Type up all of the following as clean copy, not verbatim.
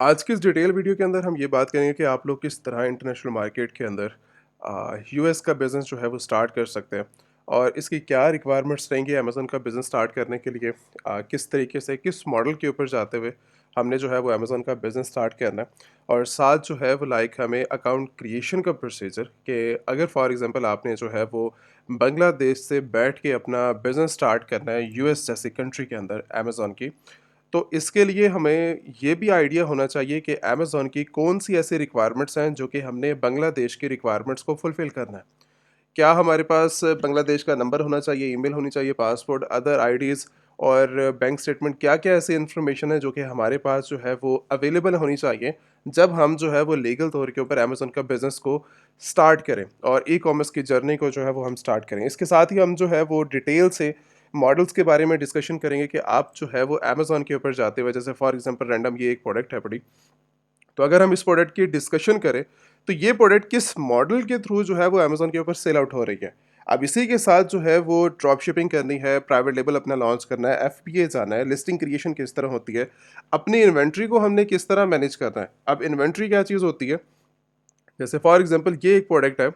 आज की इस डिटेल वीडियो के अंदर हम ये बात करेंगे कि आप लोग किस तरह इंटरनेशनल मार्केट के अंदर यूएस का बिज़नेस जो है वो स्टार्ट कर सकते हैं और इसकी क्या रिक्वायरमेंट्स रहेंगी अमेज़न का बिज़नेस स्टार्ट करने के लिए। किस तरीके से किस मॉडल के ऊपर जाते हुए हमने जो है वो अमेज़न का बिज़नेस स्टार्ट करना है और साथ जो है वो लाइक हमें अकाउंट क्रिएशन का प्रोसीजर कि अगर फॉर एग्जांपल आपने जो है वो बांग्लादेश से बैठ के अपना बिज़नेस स्टार्ट करना है यूएस जैसी कंट्री के अंदर अमेज़न की, तो इसके लिए हमें ये भी आइडिया होना चाहिए कि अमेज़न की कौन-सी ऐसी रिक्वायरमेंट्स हैं जो कि हमने बांग्लादेश की रिक्वायरमेंट्स को फुलफ़िल करना है। क्या हमारे पास बांग्लादेश का नंबर होना चाहिए, ईमेल होनी चाहिए, पासपोर्ट, अदर आईडीज़ और बैंक स्टेटमेंट, क्या-क्या ऐसी इन्फॉर्मेशन है जो कि हमारे पास जो है वो अवेलेबल होनी चाहिए, जब हम जो है वो लीगल तौर के ऊपर अमेज़न का बिज़नेस को स्टार्ट करें और ई-कॉमर्स की जर्नी को जो है वो हम स्टार्ट करें। इसके साथ ही हम जो है वो डिटेल से मॉडल्स के बारे में डिस्कशन करेंगे कि आप जो है वो अमेज़न के ऊपर जाते हुए, जैसे फॉर एग्ज़ाम्पल रैंडम ये एक प्रोडक्ट है बड़ी, तो अगर हम इस प्रोडक्ट की डिस्कशन करें, तो ये प्रोडक्ट किस मॉडल के थ्रू जो है वो अमेज़न के ऊपर सेल आउट हो रही है। अब इसी के साथ जो है वो ड्रॉप शिपिंग करनी है, प्राइवेट लेबल अपना लॉन्च करना है, एफबीए जाना है, लिस्टिंग क्रिएशन किस तरह होती है, अपनी इन्वेंट्री को हमने किस तरह मैनेज करना है। अब इन्वेंट्री क्या चीज़ होती है, जैसे फॉर एग्जांपल ये एक प्रोडक्ट है।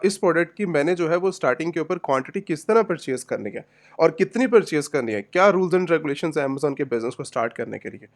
इस प्रोडक्ट की मैंने जो है वो स्टार्टिंग के ऊपर क्वांटिटी किस तरह परचेज़ करनी है और कितनी परचेज़ करनी है, क्या रूल्स एंड रेगुलेशंस हैं अमेज़न के बिज़नेस को स्टार्ट करने के लिए।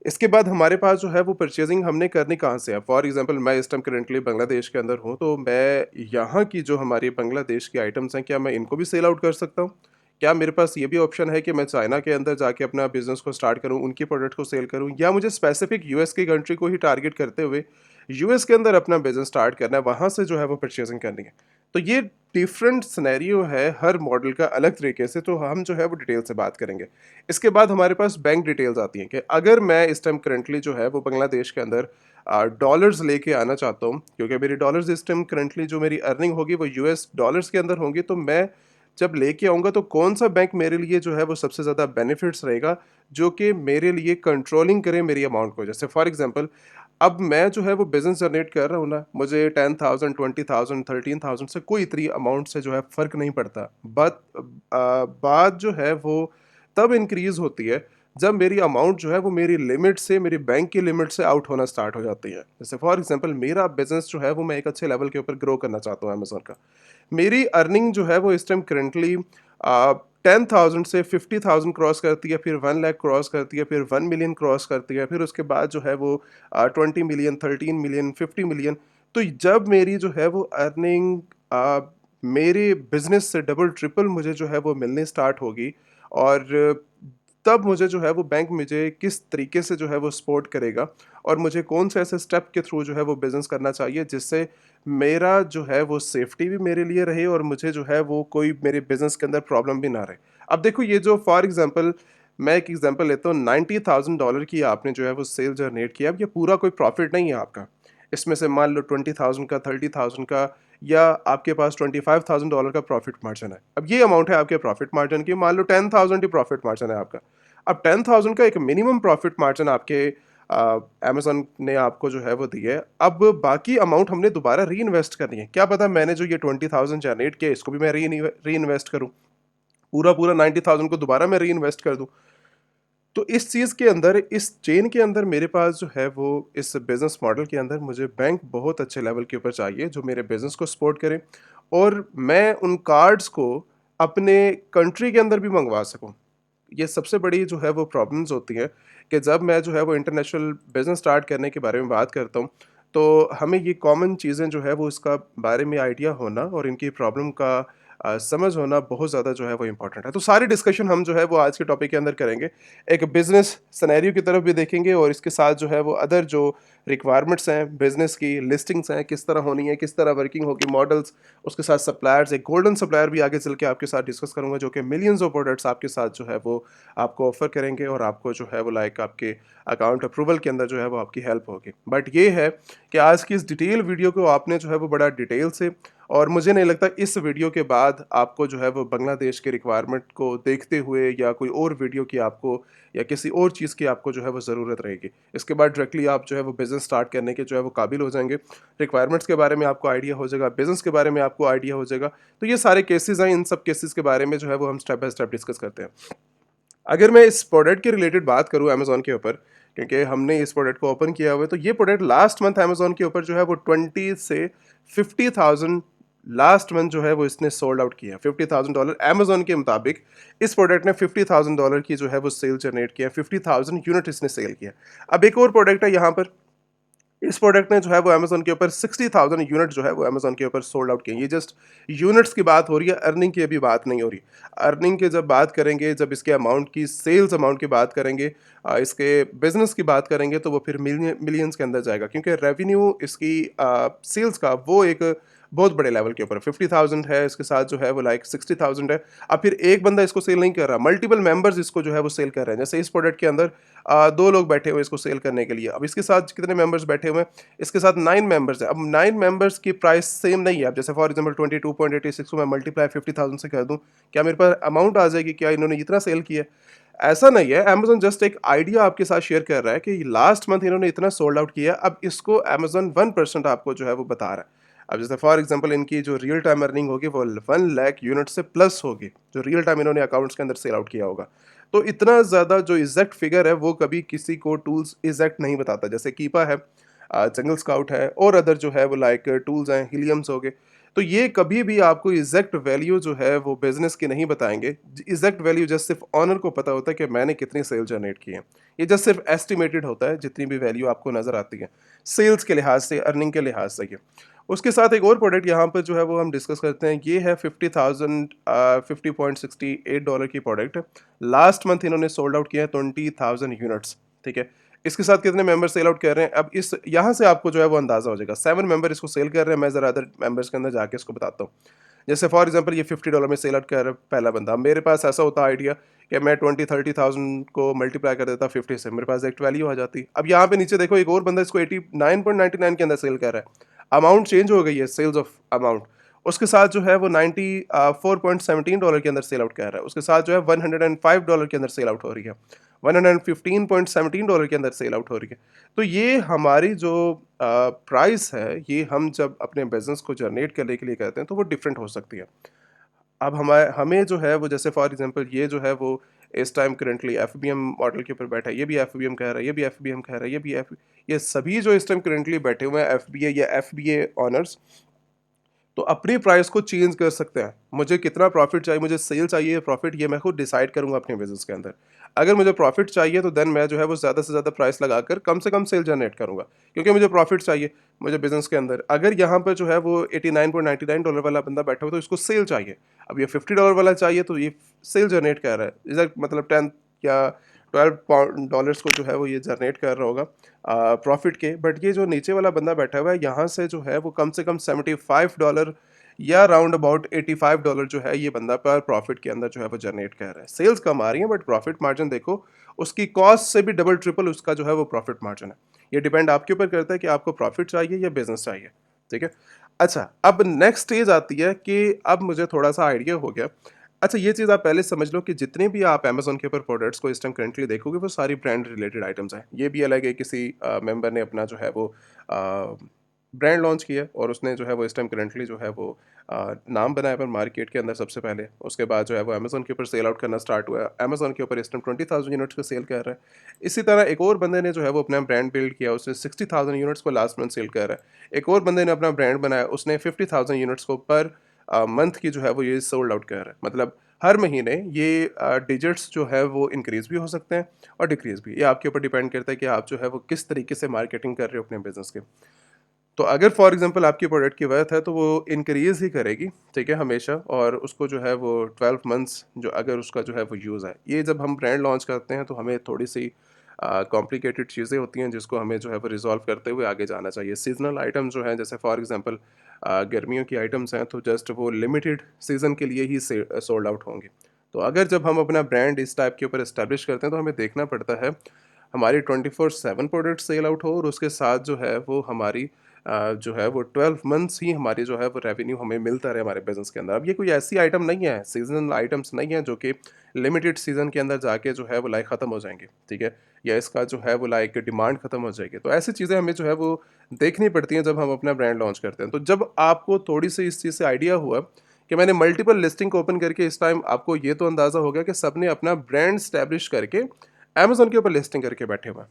इसके बाद हमारे पास जो है वो परचेज़िंग हमने करनी कहाँ से है? फॉर एग्ज़ाम्पल मैं इस टाइम करंटली बांग्लादेश के अंदर हूँ, तो मैं यहाँ की जो हमारी बांग्लादेश की आइटम्स हैं, क्या मैं इनको भी सेल आउट कर सकता हूँ? क्या मेरे पास ये भी ऑप्शन है कि मैं चाइना के अंदर जाके अपना बिज़नेस को स्टार्ट करूँ, उनकी प्रोडक्ट को सेल करूँ, या मुझे स्पेसिफ़िक यूएस की कंट्री को ही टारगेट करते हुए यूएस के अंदर अपना बिज़नेस स्टार्ट करना है, वहाँ से जो है वो परचेज़िंग करनी है। तो ये डिफरेंट सिनेरियो है हर मॉडल का अलग तरीके से, तो हम जो है वो डिटेल से बात करेंगे। इसके बाद हमारे पास बैंक डिटेल्स आती हैं कि अगर मैं इस टाइम करंटली जो है वो बांग्लादेश के अंदर डॉलर्स लेके आना चाहता हूँ, क्योंकि मेरी डॉलर्स इस टाइम करंटली जो मेरी अर्निंग होगी वो यूएस डॉलर्स के अंदर होंगी, तो मैं जब लेके आऊँगा तो कौन सा बैंक मेरे लिए जो है वो सबसे ज़्यादा बेनिफिट्स रहेगा, जो कि मेरे लिए कंट्रोलिंग करे मेरी अमाउंट को। जैसे फॉर एग्जांपल अब मैं जो है वो बिज़नेस जनरेट कर रहा हूँ ना, मुझे 10,000 20,000 13,000 से कोई इतनी अमाउंट से जो है फ़र्क नहीं पड़ता। बात जो है वो तब इंक्रीज़ होती है जब मेरी अमाउंट जो है वो मेरी लिमिट से, मेरी बैंक की लिमिट से आउट होना स्टार्ट हो जाती है। जैसे फॉर एग्ज़ाम्पल मेरा बिज़नेस जो है वो मैं एक अच्छे लेवल के ऊपर ग्रो करना चाहता हूँ अमेज़न का। मेरी अर्निंग जो है वो इस टाइम करंटली 10,000 से 50,000 क्रॉस करती है, फिर 1 लाख क्रॉस करती है, फिर 1 मिलियन क्रॉस करती है, फिर उसके बाद जो है वो 20 मिलियन, 13 मिलियन, 50 मिलियन। तो जब मेरी जो है वो अर्निंग मेरे बिज़नेस से डबल ट्रिपल मुझे जो है वो मिलने स्टार्ट होगी, और तब मुझे जो है वो बैंक मुझे किस तरीके से जो है वो सपोर्ट करेगा और मुझे कौन से ऐसे स्टेप के थ्रू जो है वो बिज़नेस करना चाहिए जिससे मेरा जो है वो सेफ्टी भी मेरे लिए रहे और मुझे जो है वो कोई मेरे बिज़नेस के अंदर प्रॉब्लम भी ना रहे। अब देखो ये जो फॉर एग्ज़ाम्पल मैं एक एग्ज़ाम्पल लेता हूँ, $90,000 की आपने जो है वो सेल जनरेट किया। अब ये पूरा कोई प्रॉफ़िट नहीं है आपका। इसमें से मान लो 20,000 का, 30,000 का, या आपके पास $25,000 का प्रॉफ़िट मार्जिन है। अब ये अमाउंट है आपके प्रॉफ़िट मार्जिन की, मान लो 10,000 ही प्रॉफ़िट मार्जिन है आपका। अब 10,000 का एक मिनिमम प्रॉफ़िट मार्जिन आपके अमेज़न ने आपको जो है वो दी है। अब बाकी अमाउंट हमने दोबारा रीइन्वेस्ट करनी है। क्या पता मैंने जो ये 20,000 जनरेट किया इसको भी मैं रीइन्वेस्ट करूँ। पूरा-पूरा 90,000 को दोबारा मैं रीइन्वेस्ट कर दूँ। तो इस चीज़ के अंदर, इस चेन के अंदर मेरे पास जो है वो इस बिज़नेस मॉडल के अंदर मुझे बैंक बहुत अच्छे लेवल के ऊपर चाहिए जो मेरे बिज़नेस को सपोर्ट करे और मैं उन कार्ड्स को अपने कंट्री के अंदर भी मंगवा सकूँ। ये सबसे बड़ी जो है वो प्रॉब्लम्स होती हैं कि जब मैं जो है वो इंटरनेशनल बिज़नेस स्टार्ट करने के बारे में बात करता हूँ, तो हमें ये कॉमन चीज़ें जो है वो इसका बारे में आइडिया होना और इनकी प्रॉब्लम का समझ होना बहुत ज़्यादा जो है वो इम्पोर्टेंट है। तो सारी डिस्कशन हम जो है वो आज के टॉपिक के अंदर करेंगे। एक बिज़नेस सिनेरियो की तरफ भी देखेंगे और इसके साथ जो है वो अदर जो रिक्वायरमेंट्स हैं, बिज़नेस की लिस्टिंग्स हैं, किस तरह होनी है, किस तरह वर्किंग होगी, मॉडल्स, उसके साथ सप्लायर्स, एक गोल्डन सप्लायर भी आगे चल के आपके साथ डिस्कस करूँगा जो कि मिलियंस ऑफ प्रोडक्ट्स आपके साथ जो है वो आपको ऑफ़र करेंगे और आपको जो है वो लाइक आपके अकाउंट अप्रूवल के अंदर जो है वो आपकी हेल्प होगी। बट ये है कि आज की इस डिटेल वीडियो को आपने जो है वो बड़ा डिटेल से, और मुझे नहीं लगता इस वीडियो के बाद आपको जो है वो बांग्लादेश के रिक्वायरमेंट को देखते हुए या कोई और वीडियो की आपको या किसी और चीज़ की आपको जो है वो ज़रूरत रहेगी। इसके बाद डायरेक्टली आप जो है वो बिज़नेस स्टार्ट करने के जो है वो काबिल हो जाएँगे। रिक्वायरमेंट्स के बारे में आपको आइडिया हो जाएगा, बिज़नेस के बारे में आपको आइडिया हो जाएगा। तो ये सारे केसेज़ हैं, इन सब केसेज़ के बारे में जो है वो हम स्टेप बाय स्टेप डिस्कस करते हैं। अगर मैं इस प्रोडक्ट के रिलेटेड बात करूँ अमेज़न के ऊपर, क्योंकि हमने इस प्रोडक्ट को ओपन किया हुआ है। तो ये प्रोडक्ट लास्ट मंथ अमेज़न के ऊपर जो है वो 20 से 50,000 लास्ट मंथ जो है वो इसने सोल्ड आउट किया। $50,000 अमेज़न के मुताबिक इस प्रोडक्ट ने $50,000 की जो है वो सेल जनरेट किया, 50,000 यूनिट इसने सेल किया। अब एक और प्रोडक्ट है यहाँ पर, इस प्रोडक्ट ने जो है वो अमेज़न के ऊपर 60,000 यूनिट जो है वो अमेज़न के ऊपर सोल्ड आउट किए। ये जस्ट यूनिट्स की बात हो रही है, अर्निंग की अभी बात नहीं हो रही। अर्निंग की जब बात करेंगे, जब इसके अमाउंट की, सेल्स अमाउंट की बात करेंगे, इसके बिज़नेस की बात करेंगे, तो वो फिर मिलियंस के अंदर जाएगा, क्योंकि रेवेन्यू इसकी सेल्स का वो एक बहुत बड़े लेवल के ऊपर है। 50,000 है, इसके साथ जो है वो लाइक 60,000 है। अब फिर एक बंदा इसको सेल नहीं कर रहा, मल्टीपल मेंबर्स इसको जो है वो सेल कर रहे हैं। जैसे इस प्रोडक्ट के अंदर 2 लोग बैठे हुए हैं इसको सेल करने के लिए। अब इसके साथ कितने मेंबर्स बैठे हुए हैं? इसके साथ 9 मेंबर्स हैं। अब 9 मेंबर्स की प्राइस सेम नहीं है। अब जैसे फॉर एग्जांपल 22.86 को मैं मल्टीप्लाई 50,000 से कर दूं, क्या मेरे पास अमाउंट आ जाएगी? क्या इन्होंने इतना सेल किया है? ऐसा नहीं है। अमेज़न जस्ट एक आइडिया आपके साथ शेयर कर रहा है कि लास्ट मंथ इन्होंने इतना सोल्ड आउट किया। अब इसको अमेज़न 1% आपको जो है वो बता रहा है। अब जैसे फॉर एग्जांपल इनकी जो रियल टाइम अर्निंग होगी वो 1 लाख यूनिट से प्लस होगी, जो रियल टाइम इन्होंने अकाउंट्स के अंदर सेल आउट किया होगा। तो इतना ज़्यादा जो एग्जैक्ट फिगर है वो कभी किसी को टूल्स एग्जैक्ट नहीं बताता। जैसे कीपा है, जंगल स्काउट है, और अदर जो है वो लाइक टूल्स हैं, हीलियम्स हो गए। तो ये कभी भी आपको एग्जैक्ट वैल्यू जो है वो बिजनेस की नहीं बताएंगे। एग्जैक्ट वैल्यू जस्ट सिर्फ ऑनर को पता होता है कि मैंने कितनी सेल जनरेट की है। ये जस्ट सिर्फ एस्टिमेटेड होता है, जितनी भी वैल्यू आपको नजर आती है सेल्स के लिहाज से, अर्निंग के लिहाज से। ये उसके साथ एक और प्रोडक्ट यहाँ पर जो है वो हम डिस्कस करते हैं। ये है 50,000 $50.68 की प्रोडक्ट है। लास्ट मंथ इन्होंने सोल्ड आउट किया है 20,000 यूनिट्स। ठीक है, इसके साथ कितने मेंबर सेल आउट कर रहे हैं? अब इस यहाँ से आपको जो है वो अंदाजा हो जाएगा। 7 मेंबर इसको सेल कर रहे हैं। मैं जरा अदर मेंबर्स के अंदर जाके इसको बताता हूँ। जैसे फॉर एग्जांपल ये $50 में सेल आउट कर रहा है पहला बंदा। मेरे पास ऐसा होता आइडिया कि मैं 20-30,000 को मल्टीप्लाई कर देता 50 से, मेरे पास एक वैल्यू आ जाती। अब यहाँ पे नीचे देखो, एक और बंदा इसको 89.99 के अंदर सेल कर रहा है। अमाउंट चेंज हो गई है, सेल्स ऑफ अमाउंट। उसके साथ जो है वो $94.17 के अंदर सेल आउट कर रहा है। उसके साथ जो है $105 के अंदर सेल आउट हो रही है। $115.17 के अंदर सेल आउट हो रही है। तो ये हमारी जो प्राइस है, ये हम जब अपने बिजनेस को जनरेट करने के लिए कहते हैं तो वो डिफरेंट हो सकती है। अब हमें जो है वो, जैसे फॉर एग्जांपल ये जो है वो इस टाइम करंटली एफबीएम मॉडल के ऊपर बैठा है, ये भी एफबीएम कह रहा है, ये भी एफबीएम कह रहा है, ये सभी जो इस टाइम करंटली बैठे हुए हैं एफबीए या एफबीए ऑनर्स, तो अपनी प्राइस को चेंज कर सकते हैं। मुझे कितना प्रॉफिट चाहिए, मुझे सेल चाहिए, प्रॉफिट, ये मैं खुद डिसाइड करूंगा अपने बिजनेस के अंदर। अगर मुझे प्रॉफिट चाहिए तो देन मैं जो है वो ज़्यादा से ज़्यादा प्राइस लगाकर कम से कम सेल जनरेट करूंगा, क्योंकि मुझे प्रॉफिट चाहिए मुझे बिजनेस के अंदर। अगर यहाँ पर जो है वो $89.99 वाला बंदा बैठा हुआ तो इसको सेल चाहिए। अब ये $50 वाला चाहिए तो ये सेल जनरेट कर रहा है, एग्जैक्ट मतलब 10 या 12 डॉलर्स को जो है वो ये जनरेट कर रहा होगा प्रॉफिट के। बट ये जो नीचे वाला बंदा बैठा हुआ है यहाँ से जो है वो कम से कम $75 या राउंड अबाउट $85 जो है ये बंदा पर प्रॉफिट के अंदर जो है वो जनरेट कर रहा है। सेल्स कम आ रही है बट प्रॉफिट मार्जिन देखो उसकी कॉस्ट से भी डबल ट्रिपल उसका जो है वो प्रॉफिट मार्जिन है। ये डिपेंड आपके ऊपर करता है कि आपको प्रॉफिट चाहिए या बिजनेस चाहिए। ठीक है, अच्छा अब नेक्स्ट स्टेज आती है कि अब मुझे थोड़ा सा आइडिया हो गया। अच्छा, ये चीज़ आप पहले समझ लो कि जितने भी आप अमेज़न के ऊपर प्रोडक्ट्स को इस टाइम करंटली देखोगे वो सारी ब्रांड रिलेटेड आइटम्स हैं। ये भी अलग है, किसी मेंबर ने अपना जो है वो ब्रांड लॉन्च किया और उसने जो है वो इस टाइम करंटली जो है वो नाम बनाया पर मार्केट के अंदर सबसे पहले। उसके बाद जो है वो अमेज़न के ऊपर सेल आउट करना स्टार्ट हुआ। अमेज़न के ऊपर इस टाइम 20,000 यूनिट्स को सेल कर रहा है। इसी तरह एक और बंदे ने जो है वो अपना ब्रांड बिल्ड किया, उसने 60,000 यूनिट्स को लास्ट मंथ सेल कर रहा है। एक और बंदे ने अपना ब्रांड बनाया, उसने 50,000 यूनिट्स को पर मंथ की जो है वो ये सोल्ड आउट कर रहा है। मतलब हर महीने ये डिजिट्स जो है वो इंक्रीज़ भी हो सकते हैं और डिक्रीज़ भी। ये आपके ऊपर डिपेंड करता है कि आप जो है वो किस तरीके से मार्केटिंग कर रहे हो अपने बिज़नेस के। तो अगर फॉर एग्जांपल आपकी प्रोडक्ट की वर्थ है तो वो इंक्रीज़ ही करेगी, ठीक है, हमेशा। और उसको जो है वो 12 मंथ्स जो अगर उसका जो है वो यूज़ है। ये जब हम ब्रांड लॉन्च करते हैं तो हमें थोड़ी सी कॉम्प्लिकेटेड चीज़ें होती हैं जिसको हमें जो है वो रिज़ॉल्व करते हुए आगे जाना चाहिए। सीज़नल आइटम जो हैं, जैसे फॉर एग्जांपल गर्मियों की आइटम्स हैं तो जस्ट वो लिमिटेड सीज़न के लिए ही सोल्ड आउट होंगे। तो अगर जब हम अपना ब्रांड इस टाइप के ऊपर इस्टेब्लिश करते हैं तो हमें देखना पड़ता है हमारी 24/7 प्रोडक्ट सेल आउट हो और उसके साथ जो है वो हमारी जो है वो 12 मंथ्स ही हमारी जो है वो रेवेन्यू हमें मिलता रहे हमारे बिजनेस के अंदर। अब ये कोई ऐसी आइटम नहीं है, सीजनल आइटम्स नहीं है जो कि लिमिटेड सीजन के अंदर जाके जो है वो लाइक ख़त्म हो जाएंगे, ठीक है, या इसका जो है वो लाइक डिमांड ख़त्म हो जाएगी। तो ऐसी चीज़ें हमें जो है वो देखनी पड़ती हैं जब हम अपना ब्रांड लॉन्च करते हैं। तो जब आपको थोड़ी सी इस चीज़ से आइडिया हुआ कि मैंने मल्टीपल लिस्टिंग को ओपन करके इस टाइम आपको ये तो अंदाज़ा हो गया कि सब ने अपना ब्रांड स्टैब्लिश करके अमेज़न के ऊपर लिस्टिंग करके बैठे हुए हैं।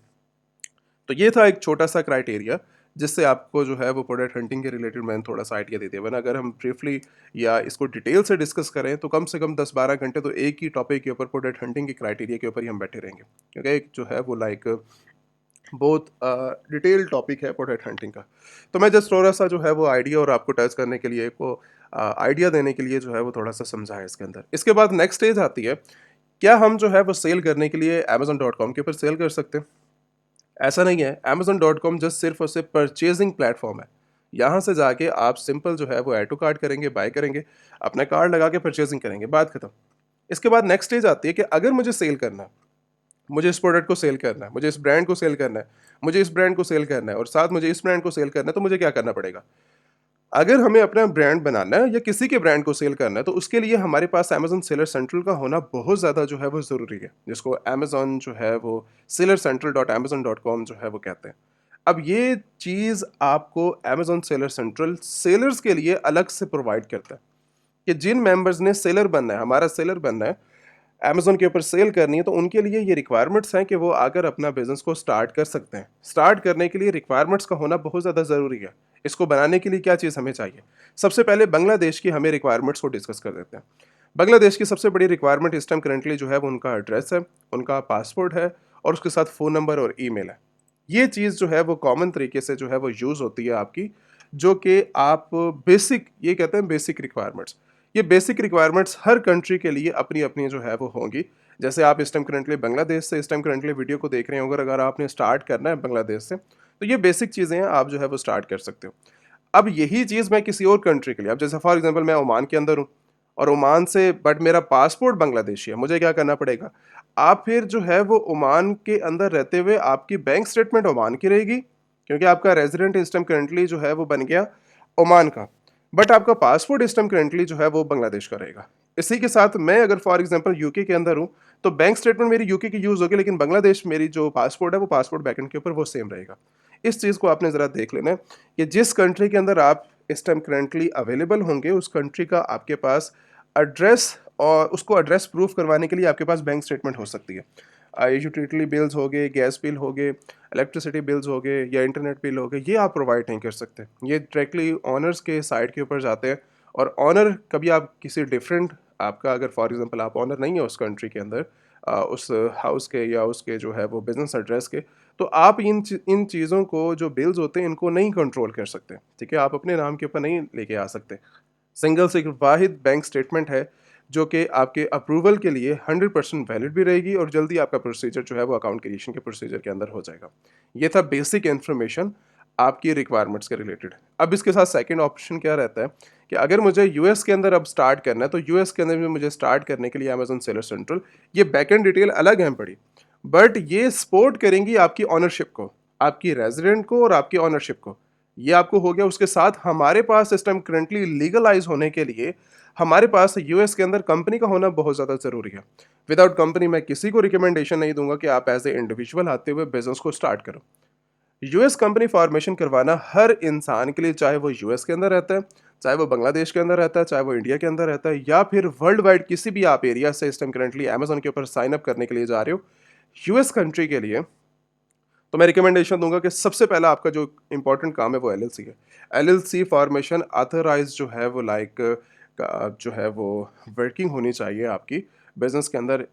तो ये था एक छोटा-सा क्राइटेरिया जिससे आपको जो है वो प्रोडक्ट हंटिंग के रिलेटेड मैंने थोड़ा-सा आइडिया दे दिया। वरना अगर हम ब्रीफली या इसको डिटेल से डिस्कस करें तो कम से कम 10-12 घंटे तो एक ही टॉपिक के ऊपर प्रोडक्ट हंटिंग के क्राइटेरिया के ऊपर ही हम बैठे रहेंगे। क्योंकि एक जो है वो लाइक बहुत डिटेल्ड टॉपिक है प्रोडक्ट हंटिंग का। तो मैं जस्ट थोड़ा-सा जो है वो आइडिया और आपको टच करने के लिए को आइडिया देने के लिए जो है वो थोड़ा-सा समझाया इसके अंदर। इसके बाद नेक्स्ट स्टेज आती है, क्या हम जो है वो सेल करने के लिए अमेज़न.कॉम के ऊपर सेल कर सकते हैं? ऐसा नहीं है, Amazon.com जस्ट सिर्फ़ और सिर्फ़ परचेज़िंग प्लेटफ़ॉर्म है। यहाँ से जाके आप सिंपल जो है वो ऐड टू कार्ट करेंगे, बाय करेंगे, अपना कार्ड लगा के परचेज़िंग करेंगे, बात खत्म। इसके बाद नेक्स्ट स्टेज आती है कि अगर मुझे सेल करना है, मुझे इस प्रोडक्ट को सेल करना है, मुझे इस ब्रांड को सेल करना है, मुझे इस ब्रांड को सेल करना है और साथ मुझे इस ब्रांड को सेल करना है, तो मुझे क्या करना पड़ेगा? अगर हमें अपना ब्रांड बनाना है या किसी के ब्रांड को सेल करना है, तो उसके लिए हमारे पास अमेज़न सेलर सेंट्रल का होना बहुत ज़्यादा जो है वो ज़रूरी है, जिसको अमेज़न जो है वो sellercentral.amazon.com जो है वो कहते हैं। अब ये चीज़ आपको अमेज़न सेलर सेंट्रल सेलर्स के लिए अलग से प्रोवाइड करता है, कि जिन मेंबर्स ने सेलर बनना है, हमारा सेलर बनना है, अमेज़न के ऊपर सेल करनी है, तो उनके लिए ये रिक्वायरमेंट्स हैं कि वो आकर अपना बिज़नेस को स्टार्ट कर सकते हैं। स्टार्ट करने के लिए रिक्वायरमेंट्स का होना बहुत ज़्यादा ज़रूरी है। इसको बनाने के लिए क्या चीज़ हमें चाहिए? सबसे पहले बांग्लादेश की हमें रिक्वायरमेंट्स को डिस्कस कर देते हैं। बांग्लादेश की सबसे बड़ी रिक्वायरमेंट इस टाइम करंटली जो है वो उनका एड्रेस है, उनका पासपोर्ट है और उसके साथ फ़ोन नंबर और ईमेल है। ये चीज़ जो है वो कॉमन तरीके से जो है वो यूज़ होती है आपकी, जो कि आप बेसिक ये कहते हैं बेसिक रिक्वायरमेंट्स। ये बेसिक रिक्वायरमेंट्स हर कंट्री के लिए अपनी-अपनी जो है वो होंगी। जैसे आप इस टाइम करंटली बांग्लादेश से इस टाइम करंटली वीडियो को देख रहे हो, अगर आपने स्टार्ट करना है बांग्लादेश से, तो ये बेसिक चीज़ें हैं, आप जो है वो स्टार्ट कर सकते हो। अब यही चीज़ मैं किसी और कंट्री के लिए, अब जैसे फॉर एग्ज़ाम्पल मैं ओमान के अंदर हूँ और ओमान से बट मेरा पासपोर्ट बांग्लादेशी है, मुझे क्या करना पड़ेगा? आप फिर जो है वो ओमान के अंदर रहते हुए आपकी बैंक स्टेटमेंट ओमान की रहेगी, क्योंकि आपका रेज़िडेंट इस टाइम करंटली जो है वो बन गया ओमान का। बट आपका पासपोर्ट इस टाइम करंटली जो है वो बांग्लादेश का रहेगा। इसी के साथ मैं अगर फॉर एग्ज़ाम्पल यूके के अंदर हूँ, तो बैंक स्टेटमेंट मेरी यूके की यूज़ होगी, लेकिन बांग्लादेश मेरी जो पासपोर्ट है वो पासपोर्ट बैकएंड के ऊपर वो सेम रहेगा। इस चीज़ को आपने ज़रा देख लेना है कि जिस कंट्री के अंदर आप इस टाइम करंटली अवेलेबल होंगे, उस कंट्री का आपके पास एड्रेस और उसको एड्रेस प्रूफ करवाने के लिए आपके पास बैंक स्टेटमेंट हो सकती है। यूटिलिटी बिल्स हो गए, गैस बिल हो गए, इलेक्ट्रिसिटी बिल्स हो गए या इंटरनेट बिल हो गए, ये आप प्रोवाइड नहीं कर सकते। ये डायरेक्टली ओनर्स के साइड के ऊपर जाते हैं और ओनर कभी आप किसी डिफरेंट आपका अगर फॉर एग्जांपल आप ओनर नहीं है उस कंट्री के अंदर, उस हाउस के या उसके जो है वो बिज़नेस एड्रेस के, तो आप इन चीज़ों को जो बिल्स होते हैं इनको नहीं कंट्रोल कर सकते, ठीक है? आप अपने नाम के ऊपर नहीं लेके आ सकते। सिंगल से एक वाहिद बैंक स्टेटमेंट है जो कि आपके अप्रूवल के लिए 100% वैलिड भी रहेगी और जल्दी आपका प्रोसीजर जो है वो अकाउंट क्रिएशन के प्रोसीजर के अंदर हो जाएगा। ये था बेसिक इन्फॉर्मेशन आपकी रिक्वायरमेंट्स के रिलेटेड। अब इसके साथ सेकंड ऑप्शन क्या रहता है कि अगर मुझे यूएस के अंदर अब स्टार्ट करना है, तो यूएस के अंदर भी मुझे स्टार्ट करने के लिए अमेजन सेलर सेंट्रल, ये बैकएंड डिटेल अलग है बड़ी, बट ये सपोर्ट करेंगी आपकी ऑनरशिप को, आपकी रेजिडेंट को और आपकी ऑनरशिप को। ये आपको हो गया। उसके साथ हमारे पास सिस्टम करंटली लीगलाइज होने के लिए हमारे पास यूएस के अंदर कंपनी का होना बहुत ज़्यादा ज़रूरी है। विदाउट कंपनी मैं किसी को रिकमेंडेशन नहीं दूंगा कि आप एज ए इंडिविजुअल आते हुए बिजनेस को स्टार्ट करो। यूएस कंपनी फॉर्मेशन करवाना हर इंसान के लिए, चाहे वो यूएस के अंदर रहता है, चाहे वो बांग्लादेश के अंदर रहता है, चाहे वो इंडिया के अंदर रहता है, या फिर वर्ल्ड वाइड किसी भी आप एरिया से इस टाइम करंटली अमेजोन के ऊपर साइन अप करने के लिए जा रहे हो यूएस कंट्री के लिए, तो मैं रिकमेंडेशन दूंगा कि सबसे पहला आपका जो इंपॉर्टेंट काम है वो एलएलसी है। एलएलसी फॉर्मेशन ऑथराइज जो है वो लाइक जो है वो वर्किंग होनी चाहिए आपकी बिजनेस के अंदर,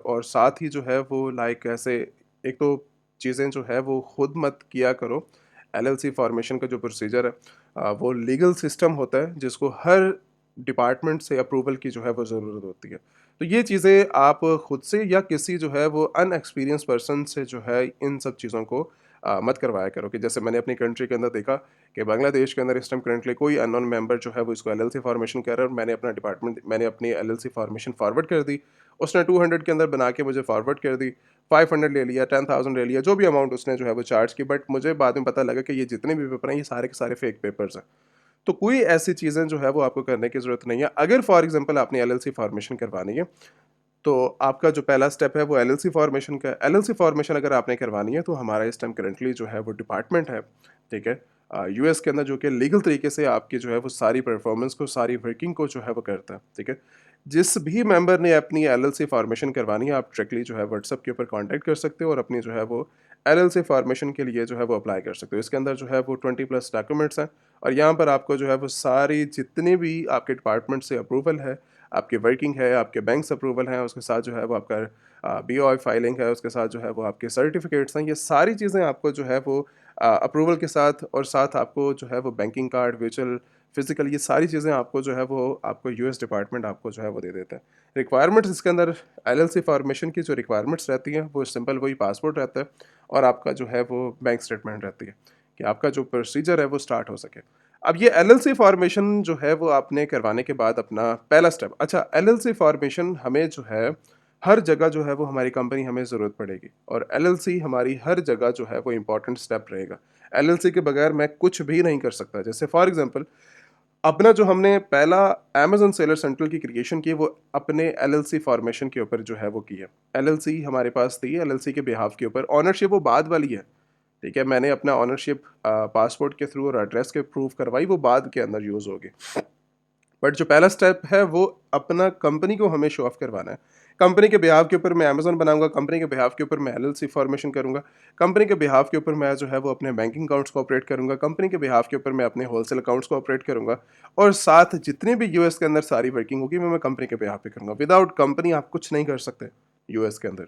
और साथ ही जो है वो लाइक ऐसे एक तो चीज़ें जो है वो खुद मत किया करो। एलएलसी फॉर्मेशन का जो प्रोसीजर है वो लीगल सिस्टम होता है जिसको हर डिपार्टमेंट से अप्रूवल की जो है वो ज़रूरत होती है। तो ये चीज़ें आप खुद से या किसी जो है वो अनएक्सपीरियंस पर्सन से जो है इन सब चीज़ों को मत करवाया करो। कि जैसे मैंने अपनी कंट्री के अंदर देखा कि बांग्लादेश के अंदर इस टाइम करंटली कोई अननोन मेंबर जो है वो इसको एलएलसी फॉर्मेशन कर रहा है और मैंने अपनी एलएलसी फॉर्मेशन फॉरवर्ड कर दी। उसने 200 के अंदर बना के मुझे फॉरवर्ड कर दी, 500 ले लिया, 10,000 ले लिया, जो भी अमाउंट उसने जो है वो चार्ज की, बट मुझे बाद में पता लगा कि ये जितने भी पेपर हैं ये सारे के सारे फेक पेपर्स हैं। तो कोई ऐसी चीज़ें जो है वो आपको करने की ज़रूरत नहीं है। अगर फॉर एग्जांपल आपने एलएलसी फॉर्मेशन करवानी है, तो आपका जो पहला स्टेप है वो एलएलसी फॉर्मेशन का है। एलएलसी फॉर्मेशन अगर आपने करवानी है तो हमारा इस टाइम करंटली जो है वो डिपार्टमेंट है, ठीक है, यूएस के अंदर, जो कि लीगल तरीके से आपकी जो है वो सारी परफॉर्मेंस को, सारी वर्किंग को जो है वो करता है, ठीक है। जिस भी मेंबर ने अपनी एलएलसी फॉर्मेशन करवानी है, आप डायरेक्टली जो है व्हाट्सएप के ऊपर कांटेक्ट कर सकते हो और अपनी जो है वो एलएलसी फॉर्मेशन के लिए जो है वो अप्लाई कर सकते हो। इसके अंदर जो है वो 20+ डॉक्यूमेंट्स हैं और यहाँ पर आपको जो है वो सारी जितनी भी आपके डिपार्टमेंट से अप्रूवल है, आपकी वर्किंग है, आपके बैंक से अप्रूवल है, उसके साथ जो है वो आपका बीओआई फाइलिंग है, उसके साथ जो है वो आपके सर्टिफिकेट्स हैं, ये सारी चीज़ें आपको जो है वो अप्रूवल के साथ और साथ आपको जो है वो बैंकिंग कार्ड, वर्चुअल, फिजिकल, ये सारी चीज़ें आपको जो है वो आपको यूएस डिपार्टमेंट आपको जो है वो दे देता है। रिक्वायरमेंट्स इसके अंदर एलएलसी फॉर्मेशन की जो रिक्वायरमेंट्स रहती हैं वो सिंपल वही पासपोर्ट रहता है और आपका जो है वो बैंक स्टेटमेंट रहती है कि आपका जो प्रोसीजर है वो स्टार्ट हो सके। अब ये एलएलसी फॉर्मेशन जो है वो आपने करवाने के बाद अपना पहला स्टेप, अच्छा एलएलसी फॉर्मेशन हमें जो है हर जगह जो है वो हमारी कंपनी हमें ज़रूरत पड़ेगी और एलएलसी हमारी हर जगह जो है वो इम्पोर्टेंट स्टेप रहेगा। एलएलसी के बगैर मैं कुछ भी नहीं कर सकता। जैसे फॉर एग्जांपल अपना जो हमने पहला अमेज़न सेलर सेंट्रल की क्रिएशन की वो अपने एलएलसी फॉर्मेशन के ऊपर जो है वो की है। एलएलसी हमारे पास थी, एलएलसी के बिहाफ के ऊपर ओनरशिप वो बाद वाली है, ठीक है? मैंने अपना ओनरशिप पासपोर्ट के थ्रू और एड्रेस के प्रूफ करवाई, वो बाद के अंदर यूज़ होगी। बट जो पहला स्टेप है वो अपना कंपनी को हमें शो ऑफ करवाना है। कंपनी के बिहाफ के ऊपर मैं अमेज़न बनाऊँगा, कंपनी के बिहाफ के ऊपर मैं एलएलसी फॉर्मेशन करूँगा, कंपनी के बिहाफ के ऊपर मैं जो है वो अपने बैंकिंग अकाउंट्स को ऑपरेट करूँगा, कंपनी के बिहाफ के ऊपर मैं अपने होलसेल अकाउंट्स को ऑपरेट करूँगा और साथ जितनी भी यूएस के अंदर सारी वर्किंग होगी वो मैं कंपनी के बिहाफ पे करूँगा। विदाउट कंपनी आप कुछ नहीं कर सकते यूएस के अंदर।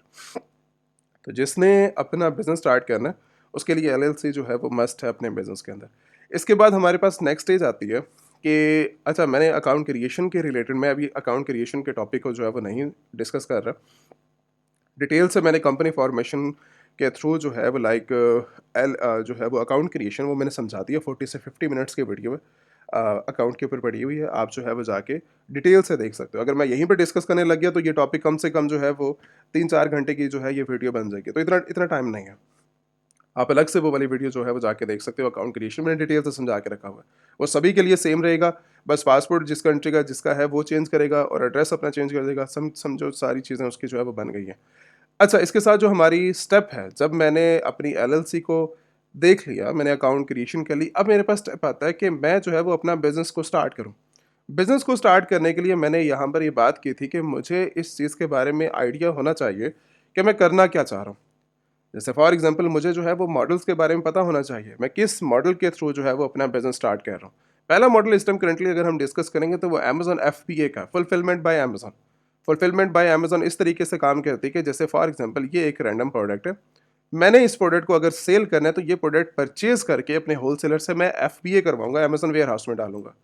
तो जिसने अपना बिज़नेस स्टार्ट करना है, उसके लिए एलएलसी जो है वो मस्ट है अपने बिज़नेस के अंदर। इसके बाद हमारे पास नेक्स्ट स्टेज आती है कि अच्छा मैंने अकाउंट क्रिएशन के रिलेटेड, मैं अभी अकाउंट क्रिएशन के टॉपिक को जो है वो नहीं डिस्कस कर रहा। डिटेल से मैंने कंपनी फॉर्मेशन के थ्रू जो है वो लाइक जो है वो अकाउंट क्रिएशन वो मैंने समझा दिया 40 से 50 मिनट्स की वीडियो है। अकाउंट के ऊपर पड़ी हुई है, आप जो है वो जाके डिटेल से देख सकते हो। अगर मैं यहीं पे डिस्कस करने लग गया तो ये टॉपिक कम से कम जो है वो 3-4 घंटे की जो है ये वीडियो बन जाएगी, तो इतना इतना टाइम नहीं है। आप अलग से वो वाली वीडियो जो है वो जाके देख सकते हो। अकाउंट क्रिएशन मैंने डिटेल से समझा के रखा हुआ है। वो सभी के लिए सेम रहेगा, बस पासपोर्ट जिस कंट्री का जिसका है वो चेंज करेगा और एड्रेस अपना चेंज कर देगा। समझो सारी चीज़ें उसकी जो है वो बन गई हैं। अच्छा, इसके साथ जो हमारी स्टेप है, जब मैंने अपनी एलएलसी को देख लिया, मैंने अकाउंट क्रिएशन कर ली, अब मेरे पास स्टेप आता है कि मैं जो है वो अपना बिज़नेस को स्टार्ट करूँ। बिज़नेस को स्टार्ट करने के लिए मैंने यहाँ पर ये बात की थी कि मुझे इस चीज़ के बारे में आइडिया होना चाहिए कि मैं करना क्या चाह रहा हूँ। जैसे फॉर एग्ज़ाम्पल मुझे जो है वो मॉडल्स के बारे में पता होना चाहिए, मैं किस मॉडल के थ्रू जो है वो अपना बिज़नेस स्टार्ट कर रहा हूँ। पहला मॉडल इस टाइम करंटली अगर हम डिस्कस करेंगे तो वो अमेज़न एफबीए का, fulfilment bye Amazon. Fulfilment bye Amazon इस तरीके से काम करती है कि जैसे फॉर एग्ज़ाम्पल ये एक रैंडम प्रोडक्ट है। मैंने इस प्रोडक्ट को अगर सेल करना है तो ये प्रोडक्ट परचेज़ करके अपने होलसेलर से मैं एफबीए करवाऊँगा, अमेज़न वेयरहाउस में डालूँगा।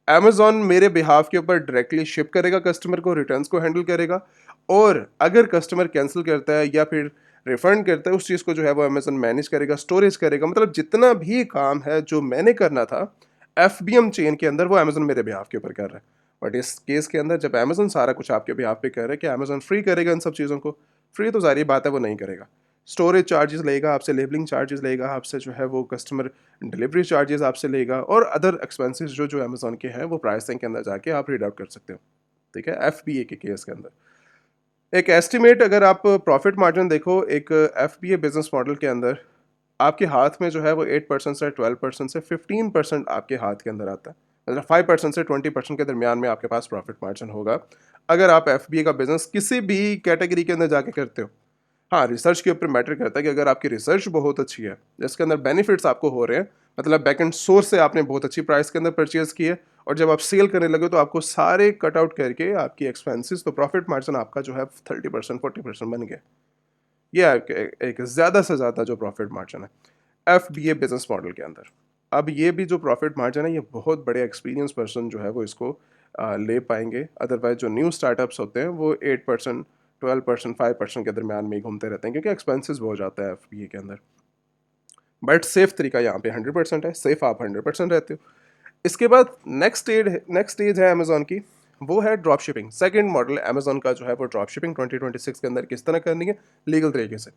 अमेज़न मेरे बिहाफ के ऊपर डायरेक्टली शिप करेगा कस्टमर को, रिटर्न्स को हैंडल करेगा और अगर कस्टमर कैंसिल करता है या फिर रिफंड करता है, उस चीज़ को जो है वो अमेज़न मैनेज करेगा, स्टोरेज करेगा। मतलब जितना भी काम है जो मैंने करना था एफबीएम चेन के अंदर, वो अमेज़न मेरे बिहाफ के ऊपर कर रहा है। बट इस केस के अंदर जब अमेज़न सारा कुछ आपके बिहाफ पे कर रहा है कि अमेज़न फ्री करेगा इन सब चीज़ों को, फ्री तो ज़ाहिर बात है वो नहीं करेगा। स्टोरेज चार्जेस लेगा आपसे, लेबलिंग चार्जेस लेगा आपसे, जो है वो कस्टमर डिलीवरी चार्जेस आपसे लेगा और अदर एक्सपेंसेस जो अमेज़न के हैं वो प्राइसिंग के अंदर जाके आप रीड आउट कर सकते हो। ठीक है, एफबीए के केस के अंदर एक एस्टिमेट, अगर आप प्रॉफिट मार्जिन देखो एक एफबीए बिजनेस मॉडल के अंदर, आपके हाथ में जो है वो 8% से 12% से 15% आपके हाथ के अंदर आता है। मतलब 5% से 20% के दरमियान में आपके पास प्रॉफिट मार्जिन होगा अगर आप एफबीए का बिजनेस किसी भी कैटेगरी के अंदर जाके करते हो। हाँ, रिसर्च के ऊपर मैटर करता है कि अगर आपकी रिसर्च बहुत अच्छी है, जिसके अंदर बेनिफिट्स आपको हो रहे हैं, मतलब बैक एंड सोर्स से आपने बहुत अच्छी प्राइस के अंदर परचेज़ की है और जब आप सेल करने लगे तो आपको सारे कट आउट करके आपकी एक्सपेंसेस, तो प्रॉफिट मार्जिन आपका जो है 30% 40% बन गया। ये है एक ज़्यादा से ज़्यादा जो प्रॉफिट मार्जिन है एफबीए बिजनेस मॉडल के अंदर। अब ये भी जो प्रॉफिट मार्जिन है, ये बहुत बड़े एक्सपीरियंस पर्सन जो है वो इसको ले पाएंगे। अदरवाइज जो न्यू स्टार्टअप्स होते हैं वो 8%, 12%, 5% के दरमियान में ही घूमते रहते हैं क्योंकि एक्सपेंसेस बहुत जाता है एफबीए के अंदर। बट सेफ तरीका यहाँ पे 100% है, सेफ आप 100% रहते हो। इसके बाद नेक्स्ट स्टेज है अमेजोन की, वो है drop shipping. Second model Amazon का जो है वो ड्रॉप शिपिंग 2026 के अंदर किस तरह करनी है, लीगल तरीके से।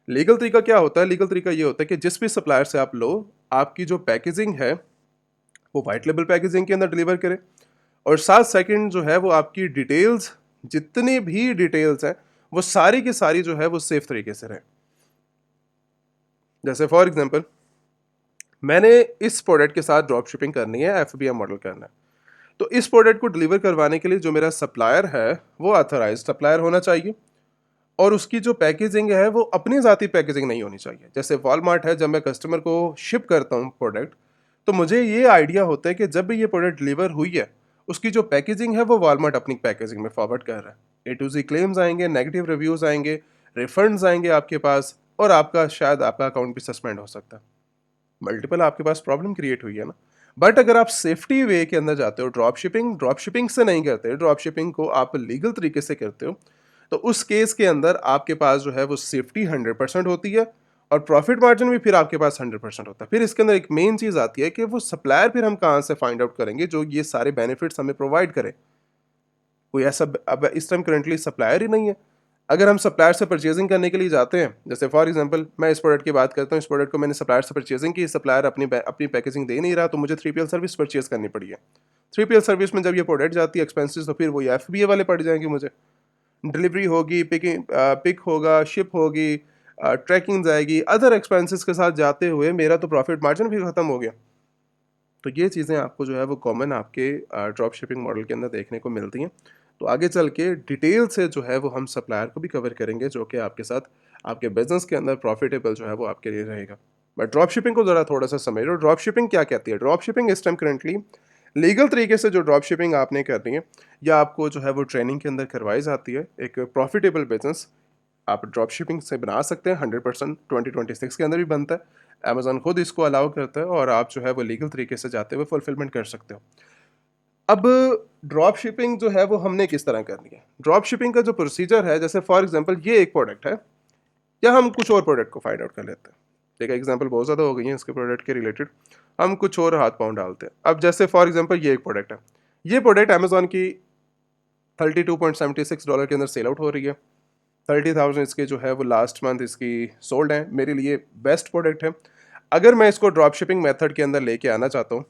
लीगल तरीका क्या होता है? लीगल तरीका ये होता है कि जिस भी सप्लायर से आप लो, आपकी जो पैकेजिंग है वो वाइट लेबल पैकेजिंग के अंदर डिलीवर करे और साथ सेकंड जो है वो आपकी डिटेल्स, जितनी भी डिटेल्स हैं वो सारी की सारी जो है वो सेफ तरीके से रहे। जैसे फॉर एग्जांपल मैंने इस प्रोडक्ट के साथ ड्रॉप शिपिंग करनी है, एफबीएम मॉडल करना है, तो इस प्रोडक्ट को डिलीवर करवाने के लिए जो मेरा सप्लायर है वो ऑथराइज्ड सप्लायर होना चाहिए और उसकी जो पैकेजिंग है वो अपनी ज़ाती पैकेजिंग नहीं होनी चाहिए। जैसे वॉलमार्ट है, जब मैं कस्टमर को शिप करता हूँ प्रोडक्ट, तो मुझे ये आइडिया होता है कि जब भी ये प्रोडक्ट डिलीवर हुई है, उसकी जो पैकेजिंग है वो वॉलमार्ट अपनी पैकेजिंग में फॉरवर्ड कर रहा है। ए टू ज़ी क्लेम्स आएँगे, नेगेटिव रिव्यूज़ आएँगे, रिफंड्स आएँगे आपके पास, और आपका शायद आपका अकाउंट भी सस्पेंड हो सकता है। मल्टीपल आपके पास प्रॉब्लम क्रिएट हुई है ना। बट अगर आप सेफ्टी वे के अंदर जाते हो, ड्रॉप शिपिंग से नहीं करते, ड्रॉप शिपिंग को आप लीगल तरीके से करते हो, तो उस केस के अंदर आपके पास जो है वो सेफ्टी 100% होती है, और प्रॉफिट मार्जिन भी फिर आपके पास 100% होता है। फिर इसके अंदर एक मेन चीज़ आती है कि वो सप्लायर फिर हम कहाँ से फाइंड आउट करेंगे जो ये सारे बेनिफिट्स हमें प्रोवाइड करे। कोई ऐसा अब इस टाइम करंटली सप्लायर ही नहीं है। अगर हम सप्लायर से परचेजिंग करने के लिए जाते हैं, जैसे फॉर एग्जांपल मैं इस प्रोडक्ट की बात करता हूँ, इस प्रोडक्ट को मैंने सप्लायर से परचेजिंग की, सप्लायर अपनी पैकेजिंग दे नहीं रहा, तो मुझे 3PL सर्विस परचेज करनी पड़ी है। 3PL सर्विस में जब ये प्रोडक्ट जाती है एक्सपेंसेस, तो फिर वो FBA वाले पड़ जाएंगे मुझे। डिलीवरी होगी, पिक होगा, शिप होगी, ट्रैकिंग जाएगी, अदर एक्सपेंसेस के साथ जाते हुए मेरा तो प्रॉफिट मार्जिन भी खत्म हो गया। तो ये चीज़ें आपको जो है वो कॉमन आपके ड्रॉप शिपिंग मॉडल के अंदर देखने को मिलती हैं। तो आगे चल के डिटेल से जो है वो हम सप्लायर को भी कवर करेंगे, जो कि आपके साथ आपके बिजनेस के अंदर प्रॉफिटेबल जो है वो आपके लिए रहेगा। बट ड्रॉप शिपिंग को ज़रा थोड़ा सा समझ लो, ड्रॉप शिपिंग क्या कहती है। ड्रॉप शिपिंग इस टाइम करंटली लीगल तरीके से जो ड्रॉप शिपिंग आपने करनी है, या आपको जो है वो ट्रेनिंग के अंदर करवाई जाती है, एक प्रॉफिटेबल बिजनेस आप ड्रॉप शिपिंग से बना सकते हैं। 100% 2026 के अंदर भी बनता है। अमेजोन खुद इसको अलाउ करता है, और आप जो है वो लीगल तरीके से जाते हुए फुलफिलमेंट कर सकते हो। अब ड्रॉप शिपिंग जो है वो हमने किस तरह करनी है। ड्रॉप शिपिंग का जो प्रोसीजर है, जैसे फॉर एग्जांपल ये एक प्रोडक्ट है, या हम कुछ और प्रोडक्ट को फाइंड आउट कर लेते हैं। ठीक है, एग्जांपल बहुत ज़्यादा हो गई है इसके प्रोडक्ट के रिलेटेड, हम कुछ और हाथ पाँव डालते हैं। अब जैसे फॉर एग्जांपल ये एक प्रोडक्ट है, ये प्रोडक्ट अमेजोन की $32.76 के अंदर सेल आउट हो रही है। 30,000 इसके जो है वो लास्ट मंथ इसकी सोल्ड है। मेरे लिए बेस्ट प्रोडक्ट है। अगर मैं इसको ड्रॉप शिपिंग मेथड के अंदर लेके आना चाहता हूँ,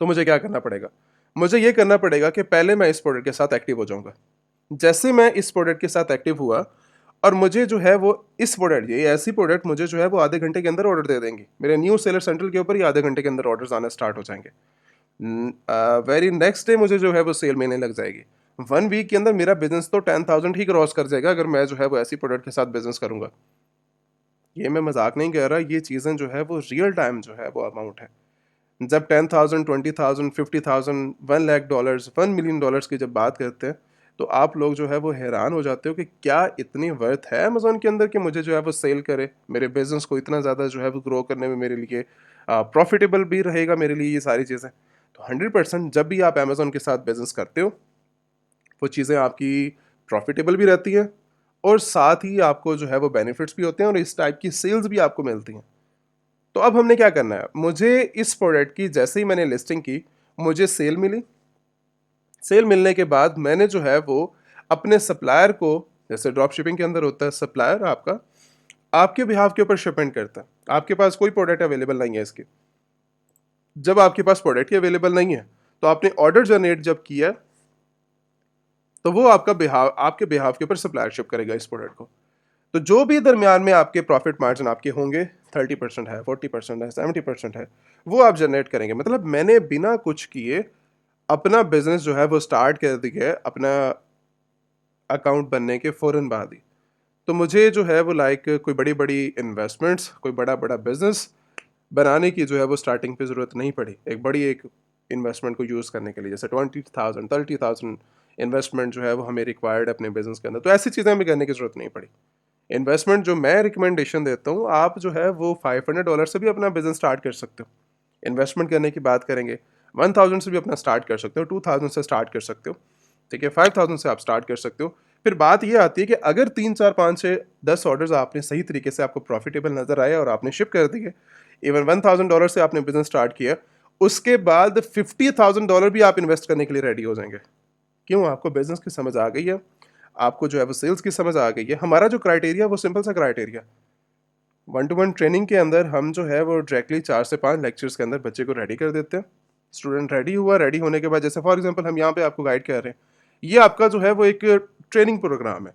तो मुझे क्या करना पड़ेगा। मुझे ये करना पड़ेगा कि पहले मैं इस प्रोडक्ट के साथ एक्टिव हो जाऊंगा। जैसे मैं इस प्रोडक्ट के साथ एक्टिव हुआ, और मुझे जो है वो इस प्रोडक्ट, ये ऐसी प्रोडक्ट मुझे जो है वो आधे घंटे के अंदर ऑर्डर दे देंगी। मेरे न्यू सेलर सेंट्रल के ऊपर ही आधे घंटे के अंदर ऑर्डर्स आना स्टार्ट हो जाएंगे। वेरी नेक्स्ट डे मुझे जो है वो सेल मिलने लग जाएगी। 1 वीक के अंदर मेरा बिजनेस तो 10,000 ही क्रॉस कर जाएगा, अगर मैं जो है वो ऐसी प्रोडक्ट के साथ बिजनेस करूंगा। ये मैं मजाक नहीं कह रहा, ये चीज़ें जो है वो रियल टाइम जो है वो अमाउंट है। जब 10,000, 20,000, 50,000, $1 लाख, $1 मिलियन की जब बात करते हैं, तो आप लोग जो है वो हैरान हो जाते हो कि क्या इतनी वर्थ है अमेजोन के अंदर कि मुझे जो है वो सेल करे, मेरे बिजनेस को इतना ज़्यादा जो है वो ग्रो करने में मेरे लिए प्रॉफिटेबल भी रहेगा मेरे लिए ये सारी चीज़ें। तो 100% जब भी आप अमेजोन के साथ बिजनेस करते हो, वो चीज़ें आपकी प्रॉफिटेबल भी रहती हैं, और साथ ही आपको जो है वो बेनिफिट्स भी होते हैं, और इस टाइप की सेल्स भी आपको मिलती हैं। तो अब हमने क्या करना है, मुझे इस प्रोडक्ट की जैसे ही मैंने लिस्टिंग की, मुझे सेल मिली। सेल मिलने के बाद मैंने जो है वो अपने सप्लायर को, जैसे ड्रॉप शिपिंग के अंदर होता है सप्लायर आपका आपके बिहाफ के ऊपर शिपमेंट करता है। आपके पास कोई प्रोडक्ट अवेलेबल नहीं है इसकी। जब आपके पास प्रोडक्ट ही अवेलेबल नहीं है, तो आपने ऑर्डर जनरेट जब किया, तो वो आपके बिहाफ के ऊपर सप्लायर शिप करेगा इस प्रोडक्ट को। तो जो भी दरमियान में आपके प्रॉफिट मार्जिन आपके होंगे, 30% है, 40% है, 70% है, वो आप जनरेट करेंगे। मतलब मैंने बिना कुछ किए अपना बिजनेस जो है वो स्टार्ट कर दिया है, अपना अकाउंट बनने के फ़ौरन बाद ही। तो मुझे जो है वो लाइक कोई बड़ी बड़ी इन्वेस्टमेंट्स, कोई बड़ा बड़ा बिजनेस बनाने की जो है वो स्टार्टिंग पे ज़रूरत नहीं पड़ी। एक इन्वेस्टमेंट को यूज़ करने के लिए, जैसे 20,000, 30,000 इन्वेस्टमेंट जो है वो हमें रिक्वायर्ड अपने बिजनेस के अंदर, तो ऐसी चीज़ें हमें करने की ज़रूरत नहीं पड़ी। इन्वेस्टमेंट जो मैं रिकमेंडेशन देता हूँ, आप जो है वो $500 से भी अपना बिजनेस स्टार्ट कर सकते हो। इन्वेस्टमेंट करने की बात करेंगे, 1,000 से भी अपना स्टार्ट कर सकते हो, 2,000 से स्टार्ट कर सकते हो, ठीक है, 5,000 से आप स्टार्ट कर सकते हो। फिर बात ये आती है कि अगर 3, 4, 5, 6, 10 ऑर्डर्स आपने सही तरीके से आपको प्रॉफिटेबल नज़र आए और आपने शिप कर दिए, इवन $1,000 से आपने बिजनेस स्टार्ट किया, उसके बाद $50,000 भी आप इन्वेस्ट करने के लिए रेडी हो जाएंगे। क्यों? आपको बिजनेस की समझ आ गई है, आपको जो है वो सेल्स की समझ आ गई है। हमारा जो क्राइटेरिया वो सिंपल सा क्राइटेरिया, 1-to-1 ट्रेनिंग के अंदर हम जो है वो डायरेक्टली 4 से 5 लेक्चर्स के अंदर बच्चे को रेडी कर देते हैं। स्टूडेंट रेडी हुआ, रेडी होने के बाद जैसे फॉर एग्जांपल हम यहाँ पे आपको गाइड कर रहे हैं, ये आपका जो है वो एक ट्रेनिंग प्रोग्राम है।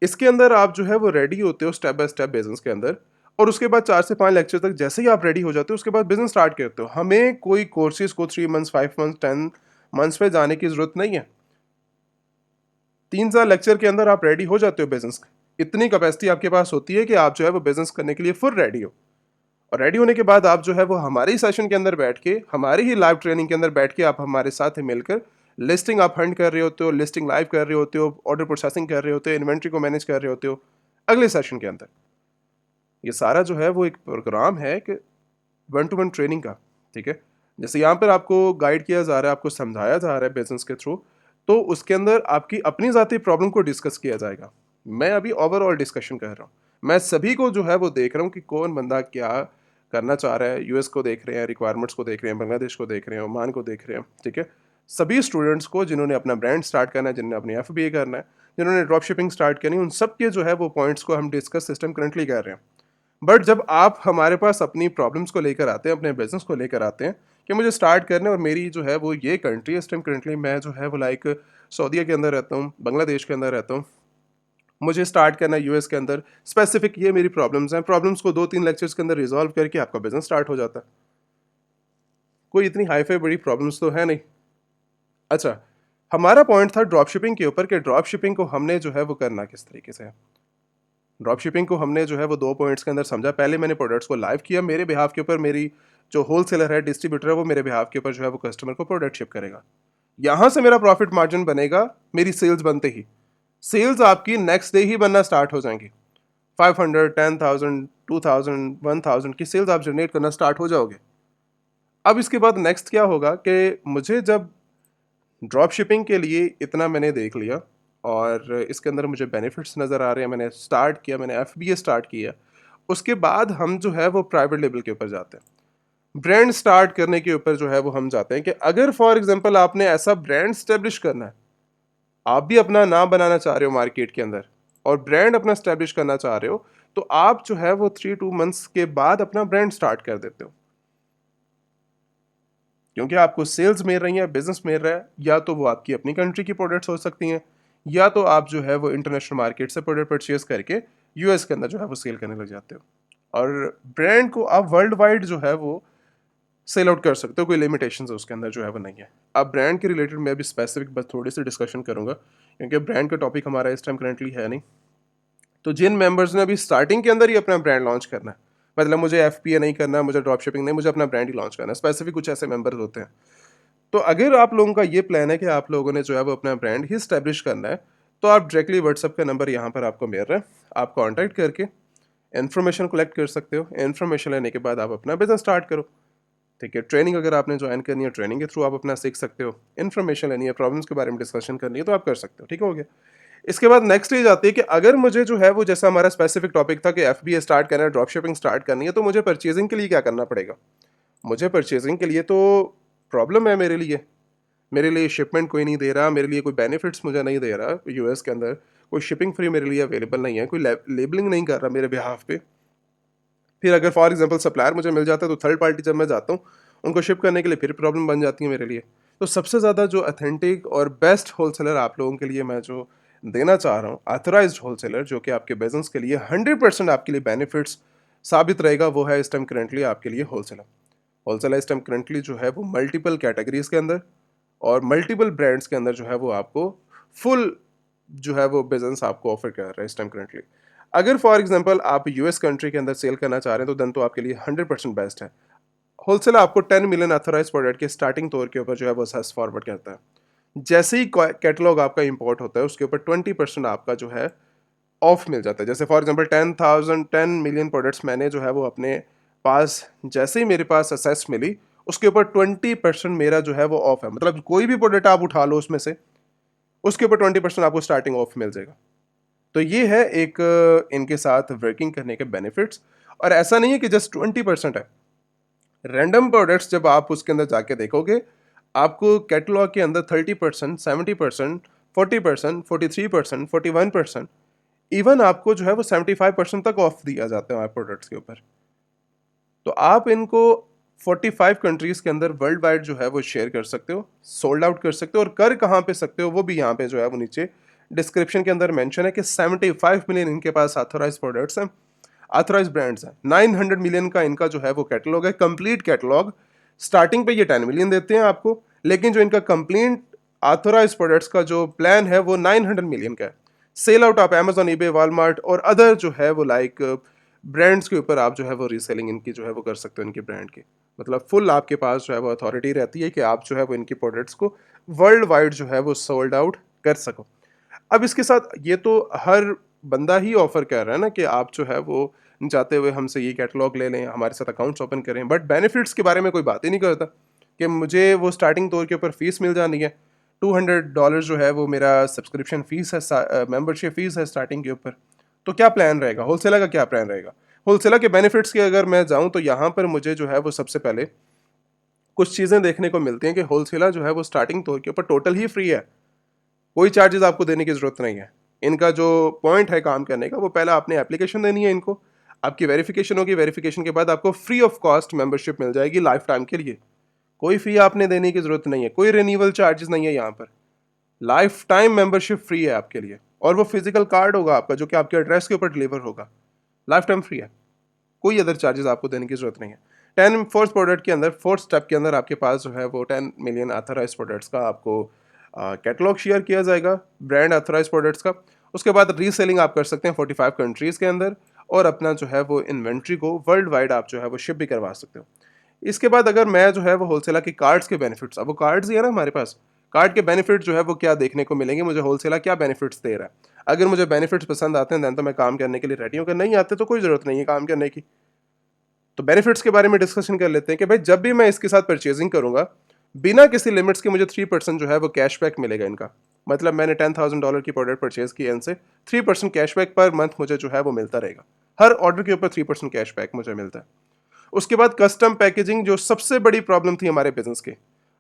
इसके अंदर आप जो है वो रेडी होते हो स्टेप बाय स्टेप बिजनेस के अंदर, और उसके बाद 4 से 5 लेक्चर तक जैसे ही आप रेडी हो जाते हो, उसके बाद बिजनेस स्टार्ट करते हो। हमें कोई कोर्सेज को 3 मंथ्स, 5 मंथ्स, 10 मंथ्स पे जाने की जरूरत नहीं है। 3 साल लेक्चर के अंदर आप रेडी हो जाते हो बिजनेस। इतनी कैपेसिटी आपके पास होती है कि आप जो है वो बिजनेस करने के लिए फुल रेडी हो। और रेडी होने के बाद आप जो है वो हमारे ही सेशन के अंदर बैठ के, हमारी ही लाइव ट्रेनिंग के अंदर बैठ के आप हमारे साथ मिलकर लिस्टिंग आप हंट कर रहे होते हो, लिस्टिंग लाइव कर रहे होते हो, ऑर्डर प्रोसेसिंग कर रहे होते हो, इन्वेंट्री को मैनेज कर रहे होते हो अगले सेशन के अंदर। ये सारा जो है वो एक प्रोग्राम है कि वन टू वन ट्रेनिंग का, ठीक है। जैसे यहाँ पर आपको गाइड किया जा रहा है, आपको समझाया जा रहा है बिजनेस के थ्रू, तो उसके अंदर आपकी अपनी ज़ाती प्रॉब्लम को डिस्कस किया जाएगा। मैं अभी ओवरऑल डिस्कशन कर रहा हूँ, मैं सभी को जो है वो देख रहा हूँ कि कौन बंदा क्या करना चाह रहा है। यूएस को देख रहे हैं, रिक्वायरमेंट्स को देख रहे हैं, बांग्लादेश को देख रहे हैं, ओमान को देख रहे हैं, ठीक है। सभी स्टूडेंट्स को जिन्होंने अपना ब्रांड स्टार्ट करना है, जिन्होंने अपनी एफबीए करना है, जिन्होंने ड्रॉप शिपिंग स्टार्ट करनी है, उन सब के जो है वो पॉइंट्स को हम डिस्कस सिस्टम करंटली कर रहे हैं। बट जब आप हमारे पास अपनी प्रॉब्लम्स को लेकर आते हैं, अपने बिजनेस को लेकर आते हैं कि मुझे स्टार्ट करना है और मेरी जो है वो ये कंट्री, इस टाइम करंटली मैं जो है वो लाइक सऊदीया के अंदर रहता हूँ, बांग्लादेश के अंदर रहता हूँ, मुझे स्टार्ट करना है यूएस के अंदर, स्पेसिफिक ये मेरी प्रॉब्लम्स हैं, प्रॉब्लम्स को 2-3 लेक्चर्स के अंदर रिजॉल्व करके आपका बिजनेस स्टार्ट हो जाता है। कोई इतनी हाई फाई बड़ी प्रॉब्लम्स तो है नहीं। अच्छा, हमारा पॉइंट था ड्रॉप शिपिंग के ऊपर कि ड्रॉप शिपिंग को हमने जो है वो करना किस तरीके से है। ड्रॉप शिपिंग को हमने जो है वो 2 पॉइंट्स के अंदर समझा। पहले मैंने प्रोडक्ट्स को लाइव किया मेरे बिहाफ के ऊपर, मेरी जो होलसेलर है, डिस्ट्रीब्यूटर है, वो मेरे बिहाफ के ऊपर जो है वो कस्टमर को प्रोडक्ट शिप करेगा। यहाँ से मेरा प्रॉफिट मार्जिन बनेगा मेरी सेल्स बनते ही। सेल्स आपकी नेक्स्ट डे ही बनना स्टार्ट हो जाएंगी। 500, 10,000, 2,000, 1,000 की सेल्स आप जनरेट करना स्टार्ट हो जाओगे। अब इसके बाद नेक्स्ट क्या होगा कि मुझे जब ड्रॉप शिपिंग के लिए इतना मैंने देख लिया और इसके अंदर मुझे बेनिफिट्स नज़र आ रहे हैं, मैंने स्टार्ट किया, मैंने एफबीए स्टार्ट किया, उसके बाद हम जो है वो प्राइवेट लेवल के ऊपर जाते हैं, ब्रांड स्टार्ट करने के ऊपर जो है वो हम जाते हैं कि अगर फॉर एग्जांपल आपने ऐसा ब्रांड स्टेब्लिश करना है, आप भी अपना नाम बनाना चाह रहे हो मार्केट के अंदर और ब्रांड अपना स्टेब्लिश करना चाह रहे हो, तो आप जो है वो 3-2 मंथ्स के बाद अपना ब्रांड स्टार्ट कर देते हो, क्योंकि आपको सेल्स मिल रही है, बिजनेस मिल रहा है। या तो वो आपकी अपनी कंट्री की प्रोडक्ट्स हो सकती हैं, या तो आप जो है वो इंटरनेशनल मार्केट से प्रोडक्ट परचेज करके यूएस के अंदर जो है वो सेल करने लग जाते हो, और ब्रांड को आप वर्ल्ड वाइड जो है वो सेल आउट कर सकते हो, कोई लिमिटेशन है उसके अंदर जो है वो नहीं है। अब ब्रांड के रिलेटेड मैं भी स्पेसिफिक बस थोड़ी सी डिस्कशन करूंगा, क्योंकि ब्रांड का टॉपिक हमारा इस टाइम करंटली है नहीं। तो जिन मेंबर्स ने अभी स्टार्टिंग के अंदर ही अपना ब्रांड लॉन्च करना है, मतलब मुझे एफपीए नहीं करना, मुझे ड्रॉप शिपिंग नहीं, मुझे अपना ब्रांड ही लॉन्च करना है, स्पेसिफिक कुछ ऐसे मेंबर्स होते हैं। तो अगर आप लोगों का ये प्लान है कि आप लोगों ने जो है वो अपना ब्रांड ही स्टैब्लिश करना है, तो आप डायरेक्टली व्हाट्सअप का नंबर यहाँ पर आपको मिल रहा है, आप कॉन्टैक्ट करके इन्फॉर्मेशन कलेक्ट कर सकते हो। इन्फॉर्मेशन लेने के बाद आप अपना बिजनेस स्टार्ट करो, ठीक है। ट्रेनिंग अगर आपने ज्वाइन करनी है, ट्रेनिंग के थ्रू आप अपना सीख सकते हो। इन्फॉर्मेशन लेनी है, प्रॉब्लम्स के बारे में डिस्कशन करनी है, तो आप कर सकते हो, ठीक हो गया। इसके बाद नेक्स्ट स्टेज आती है कि अगर मुझे जो है वो, जैसा हमारा स्पेसिफिक टॉपिक था कि एफबीए स्टार्ट करना है, ड्रॉप शिपिंग स्टार्ट करनी है, तो मुझे परचेजिंग के लिए क्या करना पड़ेगा। मुझे परचेजिंग के लिए तो प्रॉब्लम है मेरे लिए शिपमेंट कोई नहीं दे रहा, मेरे लिए कोई बेनिफिट्स मुझे नहीं दे रहा, यूएस के अंदर कोई शिपिंग फ्री मेरे लिए अवेलेबल नहीं है, कोई लेबलिंग नहीं कर रहा मेरे बिहाफ पे। फिर अगर फॉर एग्जांपल सप्लायर मुझे मिल जाता है, तो थर्ड पार्टी जब मैं जाता हूँ उनको शिप करने के लिए, फिर प्रॉब्लम बन जाती है मेरे लिए। तो सबसे ज़्यादा जो अथेंटिक और बेस्ट होलसेलर आप लोगों के लिए मैं जो देना चाह रहा हूँ, ऑथराइज्ड होलसेलर, जो कि आपके बिजनेस के लिए 100% आपके लिए बेनिफिट्स साबित रहेगा, वो है इस टाइम करंटली आपके लिए होलसेलर। होलसेलर इस टाइम करंटली जो है वो मल्टीपल कैटेगरीज के अंदर और मल्टीपल ब्रांड्स के अंदर जो है वो आपको फुल जो है वो बिजनेस आपको ऑफर कर रहा है इस टाइम करंटली। अगर फॉर एग्जांपल आप यूएस कंट्री के अंदर सेल करना चाह रहे हैं, तो देन तो आपके लिए 100% बेस्ट है। होलसेलर आपको 10 मिलियन ऑथराइज प्रोडक्ट के स्टार्टिंग तौर के ऊपर जो है वो सस फॉरवर्ड करता है। जैसे ही कैटलॉग आपका इंपोर्ट होता है, उसके ऊपर 20% आपका जो है ऑफ मिल जाता है। जैसे फॉर एग्जांपल 10 मिलियन प्रोडक्ट्स मैंने जो है वो अपने पास, जैसे ही मेरे पास असेस मिली, उसके ऊपर 20% मेरा जो है वो ऑफ है। मतलब कोई भी प्रोडक्ट आप उठा लो उसमें से, उसके ऊपर 20% आपको स्टार्टिंग ऑफ मिल जाएगा। तो ये है एक इनके साथ वर्किंग करने के बेनिफिट्स। और ऐसा नहीं है कि जस्ट 20% है, रैंडम प्रोडक्ट्स जब आप उसके अंदर जाके देखोगे, आपको कैटलॉग के अंदर 30%, 70%, 40%, 43%, 41%, इवन आपको जो है वो 75% तक ऑफ दिया जाता है हमारे प्रोडक्ट्स के ऊपर। तो आप इनको 45 कंट्रीज़ के अंदर वर्ल्ड वाइड जो है वो शेयर कर सकते हो, सोल्ड आउट कर सकते हो। और कर कहाँ पे सकते हो, वो भी यहाँ पे जो है वो नीचे डिस्क्रिप्शन के अंदर मेंशन है कि 75 मिलियन इनके पास ऑथोराइज प्रोडक्ट्स हैं, ऑथोराइज ब्रांड्स हैं। 900 मिलियन का इनका जो है वो कैटलॉग है, कंप्लीट कैटलॉग। स्टार्टिंग पे ये 10 मिलियन देते हैं आपको, लेकिन जो इनका कंप्लीट ऑथोराइज प्रोडक्ट्स का जो प्लान है वो 900 मिलियन का है। सेल आउट आप अमेजॉन, ईबे, वॉलमार्ट और अदर जो है वो लाइक ब्रांड्स के ऊपर आप जो है वो रीसेलिंग इनकी जो है वो कर सकते हो, इनकी ब्रांड की। मतलब फुल आपके पास जो है वो अथॉरिटी रहती है कि आप जो है वो इनकी प्रोडक्ट्स को वर्ल्ड वाइड जो है वो सोल्ड आउट कर सको। अब इसके साथ ये तो हर बंदा ही ऑफर कर रहा है ना कि आप जो है वो जाते हुए हमसे ये कैटलॉग ले लें, हमारे साथ अकाउंट्स ओपन करें, बट बेनिफिट्स के बारे में कोई बात ही नहीं करता कि मुझे वो स्टार्टिंग तौर के ऊपर फीस मिल जानी है। $200 जो है वो मेरा सब्सक्रिप्शन फीस है, मेंबरशिप फीस है स्टार्टिंग के ऊपर। तो क्या प्लान रहेगा होलसेलर का, क्या प्लान रहेगा होलसेलर के बेनिफिट्स के? अगर मैं जाऊं तो यहाँ पर मुझे जो है वो सबसे पहले कुछ चीज़ें देखने को मिलती हैं कि होलसेलर जो है वो स्टार्टिंग तौर के ऊपर टोटल ही फ्री है, कोई चार्जेस आपको देने की ज़रूरत नहीं है। इनका जो पॉइंट है काम करने का, वो पहले आपने एप्लीकेशन देनी है इनको, आपकी वेरिफिकेशन होगी, वेरिफिकेशन के बाद आपको फ्री ऑफ कॉस्ट मेंबरशिप मिल जाएगी लाइफ टाइम के लिए। कोई फी आपने देने की ज़रूरत नहीं है, कोई रिन्यूअल चार्जेस नहीं है यहाँ पर। लाइफ टाइम मेंबरशिप फ्री है आपके लिए, और वो फिजिकल कार्ड होगा आपका जो कि आपके एड्रेस के ऊपर डिलीवर होगा। लाइफ टाइम फ्री है, कोई अदर चार्जेस आपको देने की जरूरत नहीं है। 10 फोर्थ प्रोडक्ट के अंदर, फोर्थ स्टेप के अंदर आपके पास जो है वो 10 मिलियन ऑथराइज प्रोडक्ट्स का आपको कैटलॉग शेयर किया जाएगा, ब्रांड ऑथराइज प्रोडक्ट्स का। उसके बाद रीसेलिंग आप कर सकते हैं 45 कंट्रीज़ के अंदर, और अपना जो है वो इन्वेंट्री को वर्ल्ड वाइड आप जो है वो शिप भी करवा सकते हो। इसके बाद अगर मैं जो है वो होलसेलर की कार्ड्स के बेनिफिट्स, अब वो कार्ड्स ही है ना हमारे पास, कार्ड के बेनिफिट जो है वो क्या देखने को मिलेंगे, मुझे होलसेलर क्या बेनिफिट्स दे रहा है। अगर मुझे बेनिफिट्स पसंद आते हैं दैन तो मैं काम करने के लिए रेडी हूँ, अगर नहीं आते तो कोई ज़रूरत नहीं है काम करने की। तो बेनिफिट्स के बारे में डिस्कशन कर लेते हैं कि भाई जब भी मैं इसके साथ परचेजिंग करूंगा, बिना किसी लिमिट्स के मुझे 3% जो है वो कैशबैक मिलेगा इनका। मतलब मैंने $10,000 की प्रोडक्ट परचेज की इनसे, 3% कैशबैक पर मंथ मुझे जो है वो मिलता रहेगा। हर ऑर्डर के ऊपर 3% कैशबैक मुझे मिलता है। उसके बाद कस्टम पैकेजिंग, जो सबसे बड़ी प्रॉब्लम थी हमारे बिजनेस की।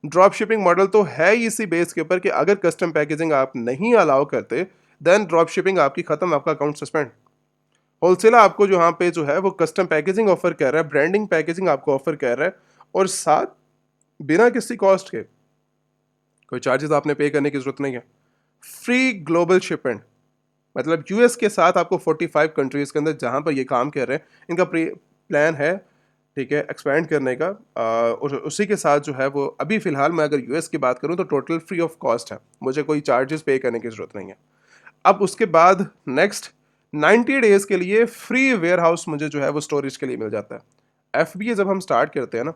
ड्रॉप शिपिंग मॉडल तो है ही इसी बेस के ऊपर कि अगर कस्टम पैकेजिंग आप नहीं अलाउ करते, देन ड्रॉप शिपिंग आपकी खत्म, आपका अकाउंट सस्पेंड। होलसेलर आपको जो यहाँ पे जो है वो कस्टम पैकेजिंग ऑफर कर रहा है, ब्रांडिंग पैकेजिंग आपको ऑफर कर रहा है, और साथ बिना किसी कॉस्ट के, कोई चार्जेस आपने पे करने की जरूरत नहीं है, फ्री ग्लोबल शिपमेंट। मतलब यूएस के साथ आपको 45 कंट्रीज के अंदर जहाँ पर ये काम कर रहे हैं, इनका प्लान है, ठीक है, एक्सपैंड करने का। और उसी के साथ जो है वो अभी फिलहाल मैं अगर यूएस की बात करूँ तो टोटल फ्री ऑफ कॉस्ट है, मुझे कोई चार्जेस पे करने की जरूरत नहीं है। अब उसके बाद नेक्स्ट 90 डेज के लिए फ्री वेयर हाउस मुझे जो है वो स्टोरेज के लिए मिल जाता है। एफबीए जब हम स्टार्ट करते हैं ना,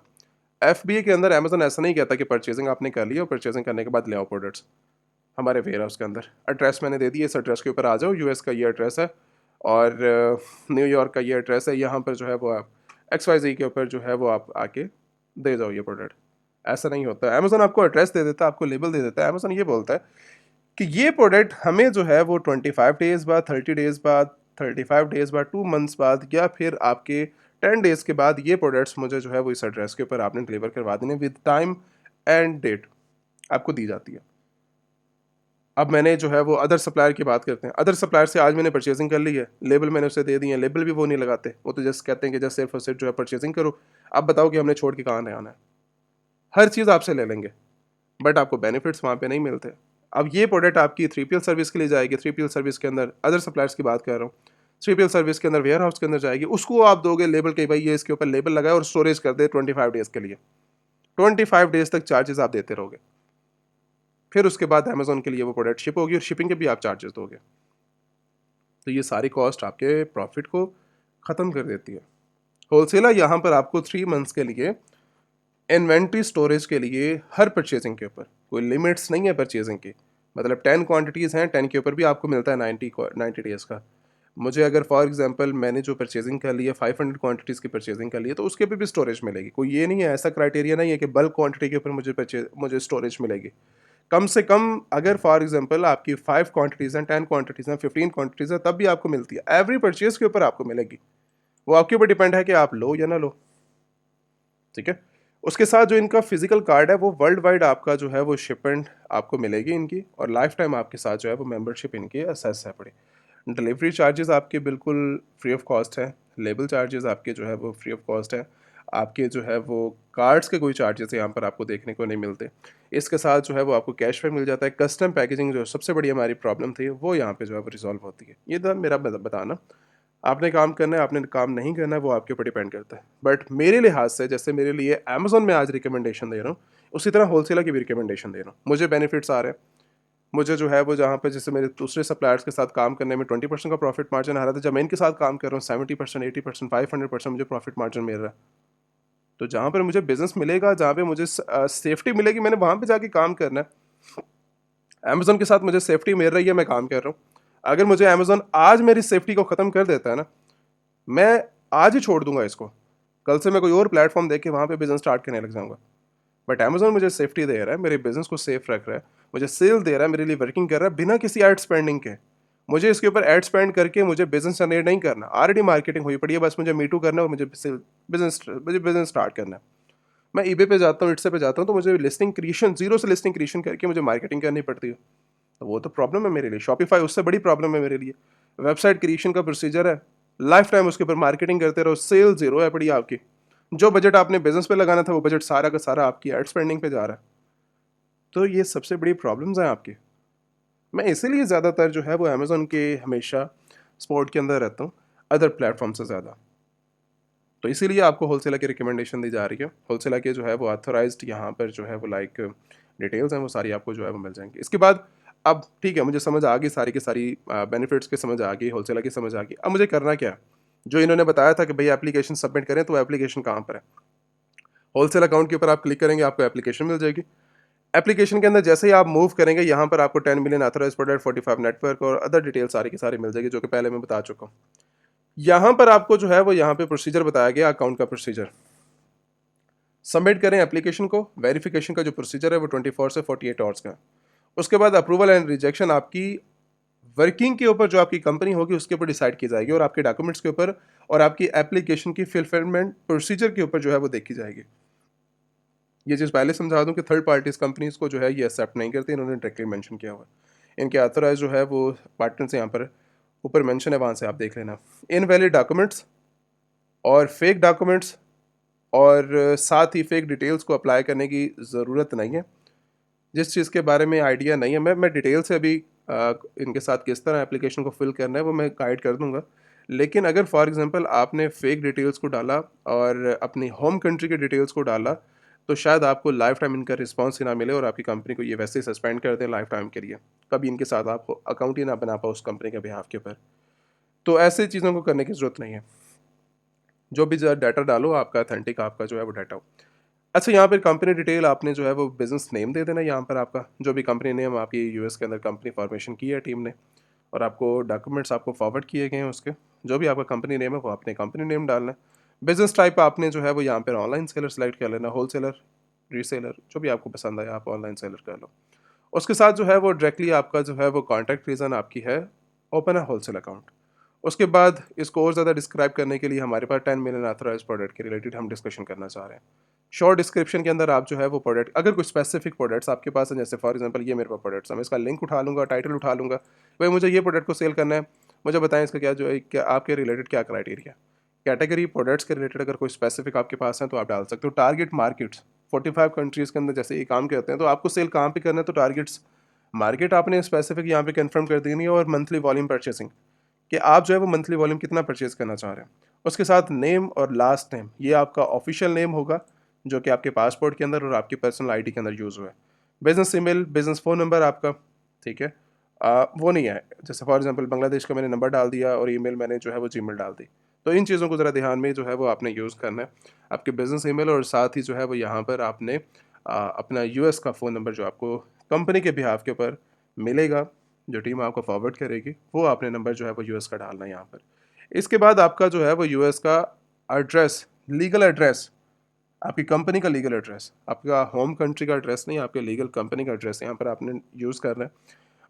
एफबीए के अंदर अमेजन ऐसा नहीं कहता कि परचेजिंग आपने कर ली और परचेजिंग करने के बाद ले आओ प्रोडक्ट्स हमारे वेयर हाउस के अंदर। एड्रेस मैंने दे दिया, इस एड्रेस के ऊपर आ जाओ, यूएस का ये एड्रेस है और न्यूयॉर्क का ये एड्रेस है, यहाँ पर जो है वो आप XYZ के ऊपर जो है वो आप आके दे जाओ ये प्रोडक्ट। ऐसा नहीं होता। अमेजन आपको एड्रेस दे देता है, आपको लेबल दे देता है। अमेजन ये बोलता है कि ये प्रोडक्ट हमें जो है वो 25 डेज़ बाद, 30 डेज़ बाद, 35 डेज़ बाद, 2 मंथ्स बाद, या फिर आपके 10 डेज़ के बाद ये प्रोडक्ट्स मुझे जो है वो इस एड्रेस के ऊपर आपने डिलीवर करवा देने विद टाइम एंड डेट आपको दी जाती है। अब मैंने जो है वो अदर सप्लायर की बात करते हैं। अदर सप्लायर से आज मैंने परचेजिंग कर ली है, लेबल मैंने उसे दे दिए हैं, लेबल भी वो नहीं लगाते, वो तो जस्ट कहते हैं कि जस्ट सिर्फ और सिर्फ जो है परचेजिंग करो। अब बताओ कि हमने छोड़ के कहाँ नहीं आना है, हर चीज़ आपसे ले लेंगे, बट आपको बेनिफिट्स वहाँ पे नहीं मिलते। अब ये प्रोडक्ट आपकी 3PL सर्विस के लिए जाएगी, 3PL सर्विस के अंदर अदर सप्लायर्स की बात कर रहा हूँ, 3PL सर्विस के अंदर वेयर हाउस के अंदर जाएगी, उसको आप दोगे लेबल के, भाई ये इसके ऊपर लेबल लगाए और स्टोरेज कर दे 25 डेज़ के लिए। 25 डेज़ तक चार्जेस आप देते रहोगे, फिर उसके बाद अमेजोन के लिए वो प्रोडक्ट शिप होगी और शिपिंग के भी आप चार्जेस दोगे। तो ये सारी कॉस्ट आपके प्रॉफिट को ख़त्म कर देती है। होलसेलर यहाँ पर आपको 3 मंथ्स के लिए इन्वेंट्री स्टोरेज के लिए हर परचेजिंग के ऊपर कोई लिमिट्स नहीं है परचेजिंग की। मतलब 10 क्वांटिटीज़ हैं, 10 के ऊपर भी आपको मिलता है 90 डेज़ का। मुझे अगर फॉर एग्जांपल मैंने जो परचेजिंग कर ली है 500 क्वांटिटीज़ की परचेजिंग कर ली है, तो उसके पे भी स्टोरेज मिलेगी। कोई ये नहीं है, ऐसा क्राइटेरिया नहीं है कि बल्क क्वांटिटी के ऊपर मुझे स्टोरेज मिलेगी। कम से कम अगर फॉर एग्जांपल आपकी 5 क्वांटिटीज़ हैं, 10 क्वांटिटीज़ हैं, 15 क्वांटिटीज़ हैं, तब भी आपको मिलती है। एवरी परचेज के ऊपर आपको मिलेगी, वो आपके ऊपर डिपेंड है कि आप लो या ना लो, ठीक है। उसके साथ जो इनका फिजिकल कार्ड है वो वर्ल्ड वाइड आपका जो है वो शिपमेंट आपको मिलेगी इनकी, और लाइफ टाइम आपके साथ जो है वो मेंबरशिप इनकी असेस है पड़ी। डिलीवरी चार्जेस आपके बिल्कुल फ्री ऑफ कॉस्ट है, लेबल चार्जेस आपके जो है वो फ्री ऑफ कॉस्ट है, आपके जो है वो कार्ड्स के कोई चार्जेस यहाँ पर आपको देखने को नहीं मिलते। इसके साथ जो है वो आपको कैश पे मिल जाता है। कस्टम पैकेजिंग जो सबसे बड़ी हमारी प्रॉब्लम थी वो यहाँ पे जो है वो रिजॉल्व होती है। ये था मेरा बताना। आपने काम करना है, आपने काम नहीं करना है, वो आपके ऊपर डिपेंड करता है। बट मेरे लिहाज से, जैसे मेरे लिए अमेजोन में आज रिकमेंडेशन दे रहा हूँ, उसी तरह होलसेलर की भी रिकमेंडेशन दे रहा हूँ। मुझे बेनिफिट्स आ रहे हैं, मुझे जो है वो जहाँ पे जैसे मेरे दूसरे सप्लायर्स के साथ काम करने में 20% का प्रॉफिट मार्जिन आ रहा था, जब मैं इनके साथ काम कर रहा हूँ 70%, 80%, 500% मुझे प्रॉफिट मार्जिन मिल रहा है। तो जहाँ पर मुझे बिजनेस मिलेगा, जहाँ पे मुझे सेफ्टी मिलेगी, मैंने वहाँ पे जाके काम करना है। अमेजोन के साथ मुझे सेफ्टी मिल रही है, मैं काम कर रहा हूँ। अगर मुझे अमेजोन आज मेरी सेफ्टी को ख़त्म कर देता है ना, मैं आज ही छोड़ दूंगा इसको। कल से मैं कोई और प्लेटफॉर्म देख के वहाँ पे बिजनेस स्टार्ट करने लग जाऊंगा। बट अमेजोन मुझे सेफ्टी दे रहा है, मेरे बिजनेस को सेफ रख रहा है, मुझे सेल दे रहा है, मेरे लिए वर्किंग कर रहा है बिना किसी एड स्पेंडिंग के। मुझे इसके ऊपर एड स्पेंड करके मुझे बिजनेस जनरेट नहीं करना, ऑलरेडी मार्केटिंग हुई पड़ी है, बस मुझे मीटू करना है और मुझे बिजनेस स्टार्ट करना है। मैं ईबे पे जाता हूँ, इट्से पे जाता हूँ, तो मुझे लिस्टिंग क्रिएशन, जीरो से लिस्टिंग क्रिएशन करके मुझे मार्केटिंग करनी पड़ती है। तो वो तो प्रॉब्लम है मेरे लिए, शॉपिफाई उससे बड़ी प्रॉब्लम है मेरे लिए। वेबसाइट क्रिएशन का प्रोसीजर है, लाइफ टाइम उसके ऊपर मार्केटिंग करते रहो, सेल जीरो है पड़ी आपकी। जो बजट आपने बिजनेस पे लगाना था वो बजट सारा का सारा आपकी एड स्पेंडिंग पे जा रहा है। तो ये सबसे बड़ी प्रॉब्लम्स हैं आपकी। मैं इसीलिए ज़्यादातर जो है वो अमेज़ोन के हमेशा स्पोर्ट के अंदर रहता हूँ, अदर प्लेटफॉर्म से ज़्यादा। तो इसीलिए आपको होलसेलर की रिकमेंडेशन दी जा रही है। होलसेलर के जो है वो ऑथराइज्ड यहाँ पर जो है वो लाइक डिटेल्स हैं, वो सारी आपको जो है वो मिल जाएंगी। इसके बाद अब ठीक है, मुझे समझ आ गई सारी की सारी बेनिफिट्स की समझ आ गई, होलसेलर की समझ आ गई। अब मुझे करना क्या है? जो इन्होंने बताया था कि भई एप्लीकेशन सबमिट करें, तो एप्लीकेशन कहाँ पर है? होलसेल अकाउंट के ऊपर आप क्लिक करेंगे, आपको एप्लीकेशन मिल जाएगी। एप्लीकेशन के अंदर जैसे ही आप मूव करेंगे, यहाँ पर आपको 10 मिलियन ऑथराइज्ड प्रोडक्ट, 45 नेटवर्क और अदर डिटेल सारी की सारी मिल जाएगी, जो कि पहले मैं बता चुका हूँ। यहाँ पर आपको जो है वो यहाँ पे प्रोसीजर बताया गया, अकाउंट का प्रोसीजर। सबमिट करें एप्लीकेशन को, वेरिफिकेशन का जो प्रोसीजर है वो 24 से 48 आवर्स का है। उसके बाद अप्रूवल एंड रिजेक्शन आपकी वर्किंग के ऊपर, जो आपकी कंपनी होगी उसके ऊपर डिसाइड की जाएगी, और आपके डॉक्यूमेंट्स के ऊपर और आपकी एप्लीकेशन की फिलफिलमेंट प्रोसीजर के ऊपर जो है वो देखी जाएगी। ये चीज़ पहले समझा दूं कि थर्ड पार्टीज कंपनीज को जो है ये एक्सेप्ट नहीं करती, इन्होंने डायरेक्टली मेंशन किया हुआ है। इनके ऑथराइज जो है वो पार्टनर्स यहाँ पर ऊपर मेंशन है, वहाँ से आप देख लेना। इनवैलिड डॉक्यूमेंट्स और फेक डॉक्यूमेंट्स और साथ ही फेक डिटेल्स को अप्लाई करने की ज़रूरत नहीं है। जिस चीज़ के बारे में आइडिया नहीं है, मैं डिटेल से अभी इनके साथ किस तरह एप्लीकेशन को फिल करना है वो मैं गाइड कर दूंगा। लेकिन अगर फॉर एग्जांपल आपने फेक डिटेल्स को डाला और अपनी होम कंट्री के डिटेल्स को डाला, तो शायद आपको लाइफ टाइम इनका रिस्पॉन्स ही ना मिले और आपकी कंपनी को ये वैसे ही सस्पेंड कर दें लाइफ टाइम के लिए। कभी इनके साथ आप अकाउंट ही ना बना पाओ उस कंपनी के बिहाफ के ऊपर। तो ऐसी चीज़ों को करने की ज़रूरत नहीं है। जो भी डाटा डालो आपका अथेंटिक, आपका जो है वो डाटा हो। अच्छा, यहाँ पर कंपनी डिटेल आपने जो है वो बिजनेस नेम दे देना। यहाँ पर आपका जो भी कंपनी नेम आपकी यूएस के अंदर कंपनी फॉर्मेशन की है टीम ने, और आपको डॉक्यूमेंट्स आपको फॉरवर्ड किए गए हैं उसके, जो भी आपका कंपनी नेम है वो आपने कंपनी नेम डालना है। बिजनेस टाइप आपने जो है वो यहाँ पर ऑनलाइन सेलर सेलेक्ट कर लेना, होलसेलर, रीसेलर, जो भी आपको पसंद आए आप ऑनलाइन सेलर कर लो। उसके साथ जो है वो डायरेक्टली आपका जो है वो कॉन्टैक्ट रीज़न आपकी है ओपन है होलसेल अकाउंट। उसके बाद इसको और ज़्यादा डिस्क्राइब करने के लिए हमारे पास 10 मिलियन ऑथराइज प्रोडक्ट के रिलेटेड हम डिस्कशन करना चाह रहे हैं। शॉर्ट डिस्क्रिप्शन के अंदर आप जो है वो प्रोडक्ट, अगर कोई स्पेसिफिक प्रोडक्ट्स आपके पास है, जैसे फॉर एग्जांपल ये मेरे पास प्रोडक्ट्स है, मैं इसका लिंक उठा लूँगा, टाइटल उठा लूँगा, भाई मुझे ये प्रोडक्ट को सेल करना है, मुझे बताएं इसका क्या जो है, क्या आपके रिलेटेड क्या क्राइटेरिया, कैटेगरी प्रोडक्ट्स के रिलेटेड अगर कोई स्पेसिफिक आपके पास है तो आप डाल सकते हो। टारगेट मार्केट्स 45 कंट्रीज़ के अंदर जैसे ये काम करते हैं, तो आपको सेल कहाँ पे करना है, तो टारगेट्स मार्केट आपने स्पेसिफिक यहाँ पे कंफर्म कर देनी है, और मंथली वॉल्यूम परचेसिंग, कि आप जो है वो मंथली वॉल्यूम कितना परचेज करना चाह रहे हैं। उसके साथ नेम और लास्ट नेम, ये आपका ऑफिशियल नेम होगा जो कि आपके पासपोर्ट के अंदर और आपकी पर्सनल आईडी के अंदर यूज़ हुआ है। Business email, business phone number आपका, ठीक है, वो नहीं है। जैसे फॉर एग्जांपल बांग्लादेश का मैंने नंबर डाल दिया और ईमेल मैंने जो है वो जीमेल डाल दी। तो इन चीज़ों को ज़रा ध्यान में जो है वो आपने यूज़ करना है, आपके बिजनेस ईमेल, और साथ ही जो है वो यहाँ पर आपने अपना यूएस का फ़ोन नंबर जो आपको कंपनी के बिहाफ के ऊपर मिलेगा, जो टीम आपको फॉरवर्ड करेगी, वो आपने नंबर जो है वो यूएस का डालना है यहाँ पर। इसके बाद आपका जो है वो यूएस का एड्रेस, लीगल एड्रेस, आपकी कंपनी का लीगल एड्रेस, आपका होम कंट्री का एड्रेस नहीं, आपके लीगल कंपनी का एड्रेस यहाँ पर आपने यूज़ करना है।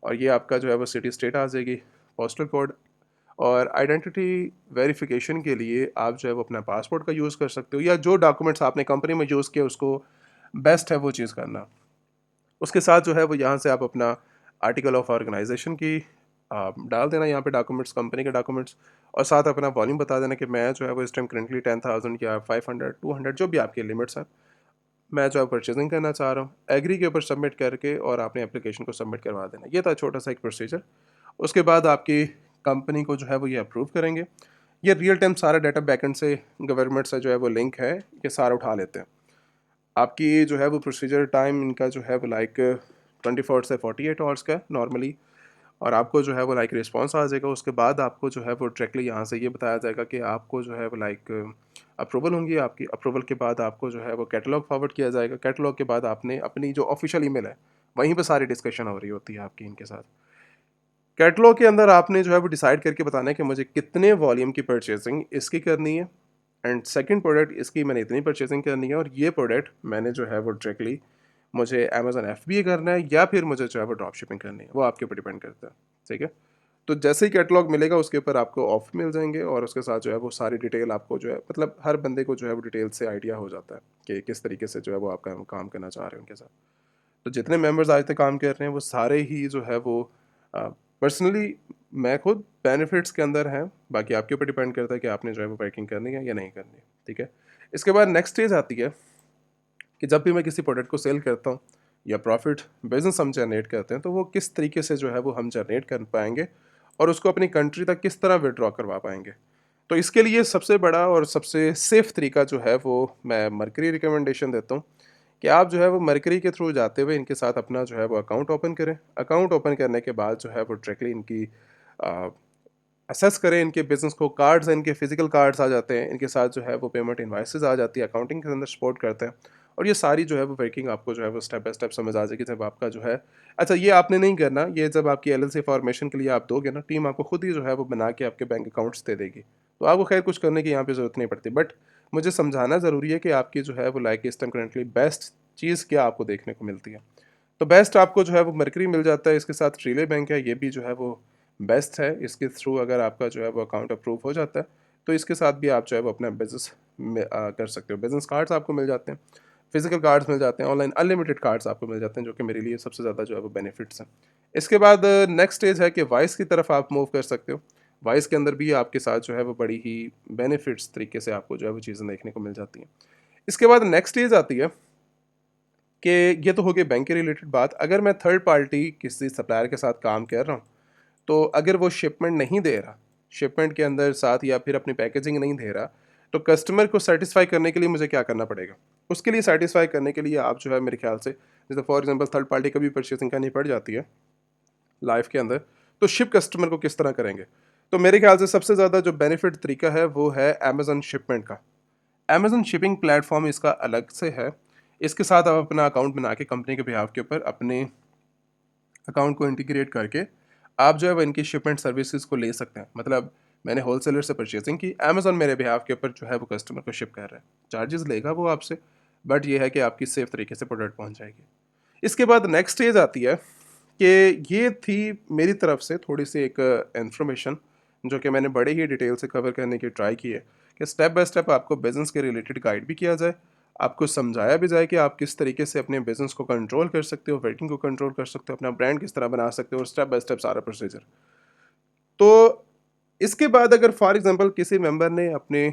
और ये आपका जो है वो सिटी स्टेट आ जाएगी, पोस्टल कोड। और आइडेंटिटी वेरिफिकेशन के लिए आप जो है वो अपना पासपोर्ट का यूज़ कर सकते हो, या जो डॉक्यूमेंट्स आपने कंपनी में यूज़ किए उसको बेस्ट है वो चीज़ करना। उसके साथ जो है वो यहाँ से आप अपना आर्टिकल ऑफ ऑर्गेनाइजेशन की डाल देना यहाँ पे डॉक्यूमेंट्स, कंपनी के डॉक्यूमेंट्स, और साथ अपना वॉल्यूम बता देना कि मैं जो है वो इस टाइम करंटली 10,000 या 500, 200, जो भी आपके लिमिट्स हैं, मैं जो है परचेजिंग करना चाह रहा हूँ। एग्री के ऊपर सबमिट करके और आपने एप्लीकेशन को सबमिट करवा देना। ये था छोटा सा एक प्रोसीजर। उसके बाद आपकी कंपनी को जो है वो ये अप्रूव करेंगे। ये रियल टाइम सारा डाटा बैकेंड से, गवर्नमेंट से जो है वो लिंक है, ये सारा उठा लेते हैं। आपकी जो है वो प्रोसीजर टाइम इनका जो है वो लाइक 24 से 48 आवर्स का नॉर्मली, और आपको जो है वो लाइक रिस्पॉन्स आ जाएगा। उसके बाद आपको जो है वो डायरेक्टली यहाँ से ये बताया जाएगा कि आपको जो है वो लाइक अप्रूवल होंगी। आपकी अप्रूवल के बाद आपको जो है वो कैटलॉग फॉरवर्ड किया जाएगा। कैटलॉग के बाद आपने अपनी जो ऑफिशियल ईमेल है वहीं पे सारी डिस्कशन हो रही होती है आपकी इनके साथ। कैटलॉग के अंदर आपने जो है वो डिसाइड करके बताना है कि मुझे कितने वॉल्यूम की परचेजिंग इसकी करनी है, एंड सेकंड प्रोडक्ट इसकी मैंने इतनी परचेजिंग करनी है, और ये प्रोडक्ट मैंने जो है वो डायरेक्टली मुझे अमेजन FBA करना है या फिर मुझे जो है वो ड्रॉप शिपिंग करनी है, वो आपके ऊपर डिपेंड करता है। ठीक है, तो जैसे ही कैटलॉग मिलेगा उसके ऊपर आपको ऑफ मिल जाएंगे, और उसके साथ जो है वो सारी डिटेल आपको जो है मतलब हर बंदे को जो है वो डिटेल से आइडिया हो जाता है कि किस तरीके से जो है वो आप काम करना चाह रहे हैं उनके साथ। तो जितने मेंबर्स आज तक काम कर रहे हैं वो सारे ही जो है वो पर्सनली मैं खुद बेनिफिट्स के अंदर हैं। बाकी आपके ऊपर डिपेंड करता है कि आपने जो है वो वर्किंग करनी है या नहीं करनी है। ठीक है, इसके बाद नेक्स्ट स्टेज आती है कि जब भी मैं किसी प्रोडक्ट को सेल करता हूँ या प्रॉफिट बिजनेस हम जनरेट करते हैं, तो वो किस तरीके से जो है वो हम जनरेट कर पाएंगे और उसको अपनी कंट्री तक किस तरह विड्रॉ करवा पाएंगे। तो इसके लिए सबसे बड़ा और सबसे सेफ तरीका जो है वो मैं मरकरी रिकमेंडेशन देता हूँ कि आप जो है वो मरकरी के थ्रू जाते हुए इनके साथ अपना जो है वो अकाउंट ओपन करें। अकाउंट ओपन करने के बाद जो है वो डायरेक्टली इनकी असेस करें इनके बिजनेस को। कार्ड्स हैं, इनके फिजिकल कार्ड्स आ जाते हैं, इनके साथ जो है वो पेमेंट इनवाइसेस आ जाती है, अकाउंटिंग के अंदर सपोर्ट करते हैं, और ये सारी जो है वो वर्किंग आपको जो है वो स्टेप बाय स्टेप समझ आ जाएगी जब आपका जो है। अच्छा, ये आपने नहीं करना, ये जब आपकी LLC फॉर्मेशन के लिए आप दोगे ना, टीम आपको खुद ही जो है वो बना के आपके बैंक अकाउंट्स दे देगी, तो आपको खैर कुछ करने की यहाँ पे ज़रूरत नहीं पड़ती। बट मुझे समझाना ज़रूरी है कि आपकी जो है वो लाइक इस टाइम करेंटली बेस्ट चीज़ क्या आपको देखने को मिलती है। तो बेस्ट आपको जो है वो मरकरी मिल जाता है, इसके साथ रिले बैंक है, ये भी जो है वो बेस्ट है। इसके थ्रू अगर आपका जो है वो अकाउंट अप्रूव हो जाता है तो इसके साथ भी आप जो है वो अपना बिजनेस में कर सकते हो। बिजनेस कार्ड्स आपको मिल जाते हैं, फिजिकल कार्ड्स मिल जाते हैं, ऑनलाइन अनलिमिटेड कार्ड्स आपको मिल जाते हैं, जो कि मेरे लिए सबसे ज़्यादा जो है वो बेनिफिट्स हैं। इसके बाद नेक्स्ट स्टेज है कि वाइस की तरफ आप मूव कर सकते हो। वाइस के अंदर भी आपके साथ जो है वो बड़ी ही बेनिफिट्स तरीके से आपको जो है वो चीज़ें देखने को मिल जाती हैं। इसके बाद नेक्स्ट स्टेज आती है कि ये तो हो गई बैंक के रिलेटेड बात। अगर मैं थर्ड पार्टी किसी सप्लायर के साथ काम कर रहा हूँ, तो अगर वो शिपमेंट नहीं दे रहा, शिपमेंट के अंदर साथ या फिर अपनी पैकेजिंग नहीं दे रहा, तो कस्टमर को सेटिस्फाई करने के लिए मुझे क्या करना पड़ेगा? उसके लिए सेटिस्फाई करने के लिए आप जो है मेरे ख्याल से, जैसे फॉर एग्जांपल थर्ड पार्टी कभी परचेसिंग करनी पड़ जाती है लाइफ के अंदर, तो शिप कस्टमर को किस तरह करेंगे? तो मेरे ख्याल से सबसे ज़्यादा जो बेनिफिट तरीका है वो है अमेज़न शिपमेंट का। अमेज़न शिपिंग प्लेटफॉर्म इसका अलग से है। इसके साथ आप अपना अकाउंट बना के कंपनी के बिहाफ के ऊपर अपने अकाउंट को इंटीग्रेट करके आप जो है वो इनकी शिपमेंट सर्विसेज को ले सकते हैं। मतलब मैंने होलसेलर से परचेजिंग की, अमेज़न मेरे बिहाफ के ऊपर जो है वो कस्टमर को शिप कर रहा है, चार्जेस लेगा वो आपसे, बट ये है कि आपकी सेफ तरीके से प्रोडक्ट पहुंच जाएगी। इसके बाद नेक्स्ट स्टेज आती है कि ये थी मेरी तरफ से थोड़ी सी एक इन्फॉर्मेशन जो कि मैंने बड़े ही डिटेल से कवर करने की ट्राई की है कि स्टेप बाय स्टेप आपको बिज़नेस के रिलेटेड गाइड भी किया जाए, आपको समझाया भी जाए कि आप किस तरीके से अपने बिज़नेस को कंट्रोल कर सकते हो, वर्किंग को कंट्रोल कर सकते हो, अपना ब्रांड किस तरह बना सकते हो, और स्टेप बाय स्टेप सारा प्रोसीजर। तो इसके बाद अगर फॉर एग्जांपल किसी मेंबर ने अपने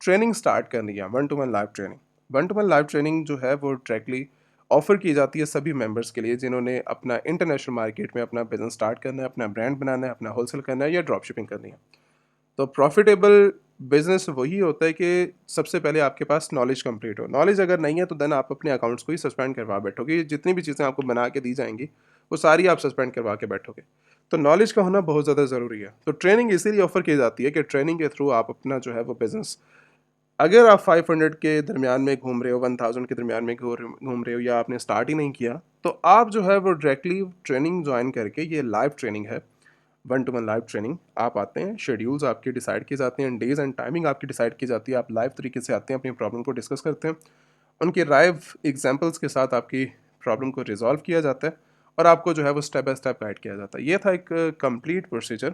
ट्रेनिंग स्टार्ट करनी है, one two one live training, one two one live training जो है वो डायरेक्टली ऑफर की जाती है सभी मेंबर्स के लिए जिन्होंने अपना इंटरनेशनल मार्केट में अपना बिजनेस स्टार्ट करना है, अपना ब्रांड बनाना है, अपना होलसेल करना है या ड्रॉप शिपिंग करनी है। तो प्रॉफिटेबल बिजनेस वही होता है कि सबसे पहले आपके पास नॉलेज कंप्लीट हो। नॉलेज अगर नहीं है तो देन आप अपने अकाउंट्स को ही सस्पेंड करवा बैठोगे, जितनी भी चीज़ें आपको बना के दी जाएंगी वो सारी आप सस्पेंड करवा के बैठोगे। तो नॉलेज का होना बहुत ज़्यादा ज़रूरी है। तो ट्रेनिंग इसीलिए ऑफर की जाती है कि ट्रेनिंग के थ्रू आप अपना जो है वो बिज़नेस, अगर आप 500 के दरमियान में घूम रहे हो, 1000 के दरमियान में घूम रहे हो, या आपने स्टार्ट ही नहीं किया, तो आप जो है वो डायरेक्टली ट्रेनिंग ज्वाइन करके, ये लाइव ट्रेनिंग है, one two one live training, आप आते हैं, शेड्यूल्स आपके डिसाइड किए जाते हैं, डेज एंड टाइमिंग आपकी डिसाइड की जाती है, आप लाइव तरीके से आते हैं, अपनी प्रॉब्लम को डिस्कस करते हैं, उनके लाइव एग्जाम्पल्स के साथ आपकी प्रॉब्लम को रिजॉल्व किया जाता है, और आपको जो है वो स्टेप बाय स्टेप गाइड किया जाता है। ये था एक कंप्लीट प्रोसीजर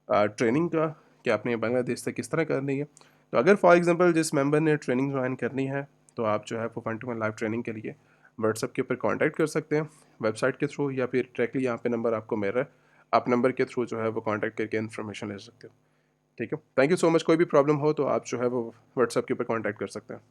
ट्रेनिंग का कि आपने बांग्लादेश से किस तरह करनी है। तो अगर फॉर एग्जांपल जिस मेंबर ने ट्रेनिंग ज्वाइन करनी है, तो आप जो है वो one two one live training के लिए व्हाट्सएप के ऊपर कांटेक्ट कर सकते हैं, वेबसाइट के थ्रू, या फिर डायरेक्टली यहाँ पे नंबर आपको मिल रहा है, आप नंबर के थ्रू जो है वो कांटेक्ट करके इन्फॉर्मेशन ले सकते हो। ठीक है, थैंक यू सो मच। कोई भी प्रॉब्लम हो तो आप जो है वो व्हाट्सएप के ऊपर कॉन्टैक्ट कर सकते हैं।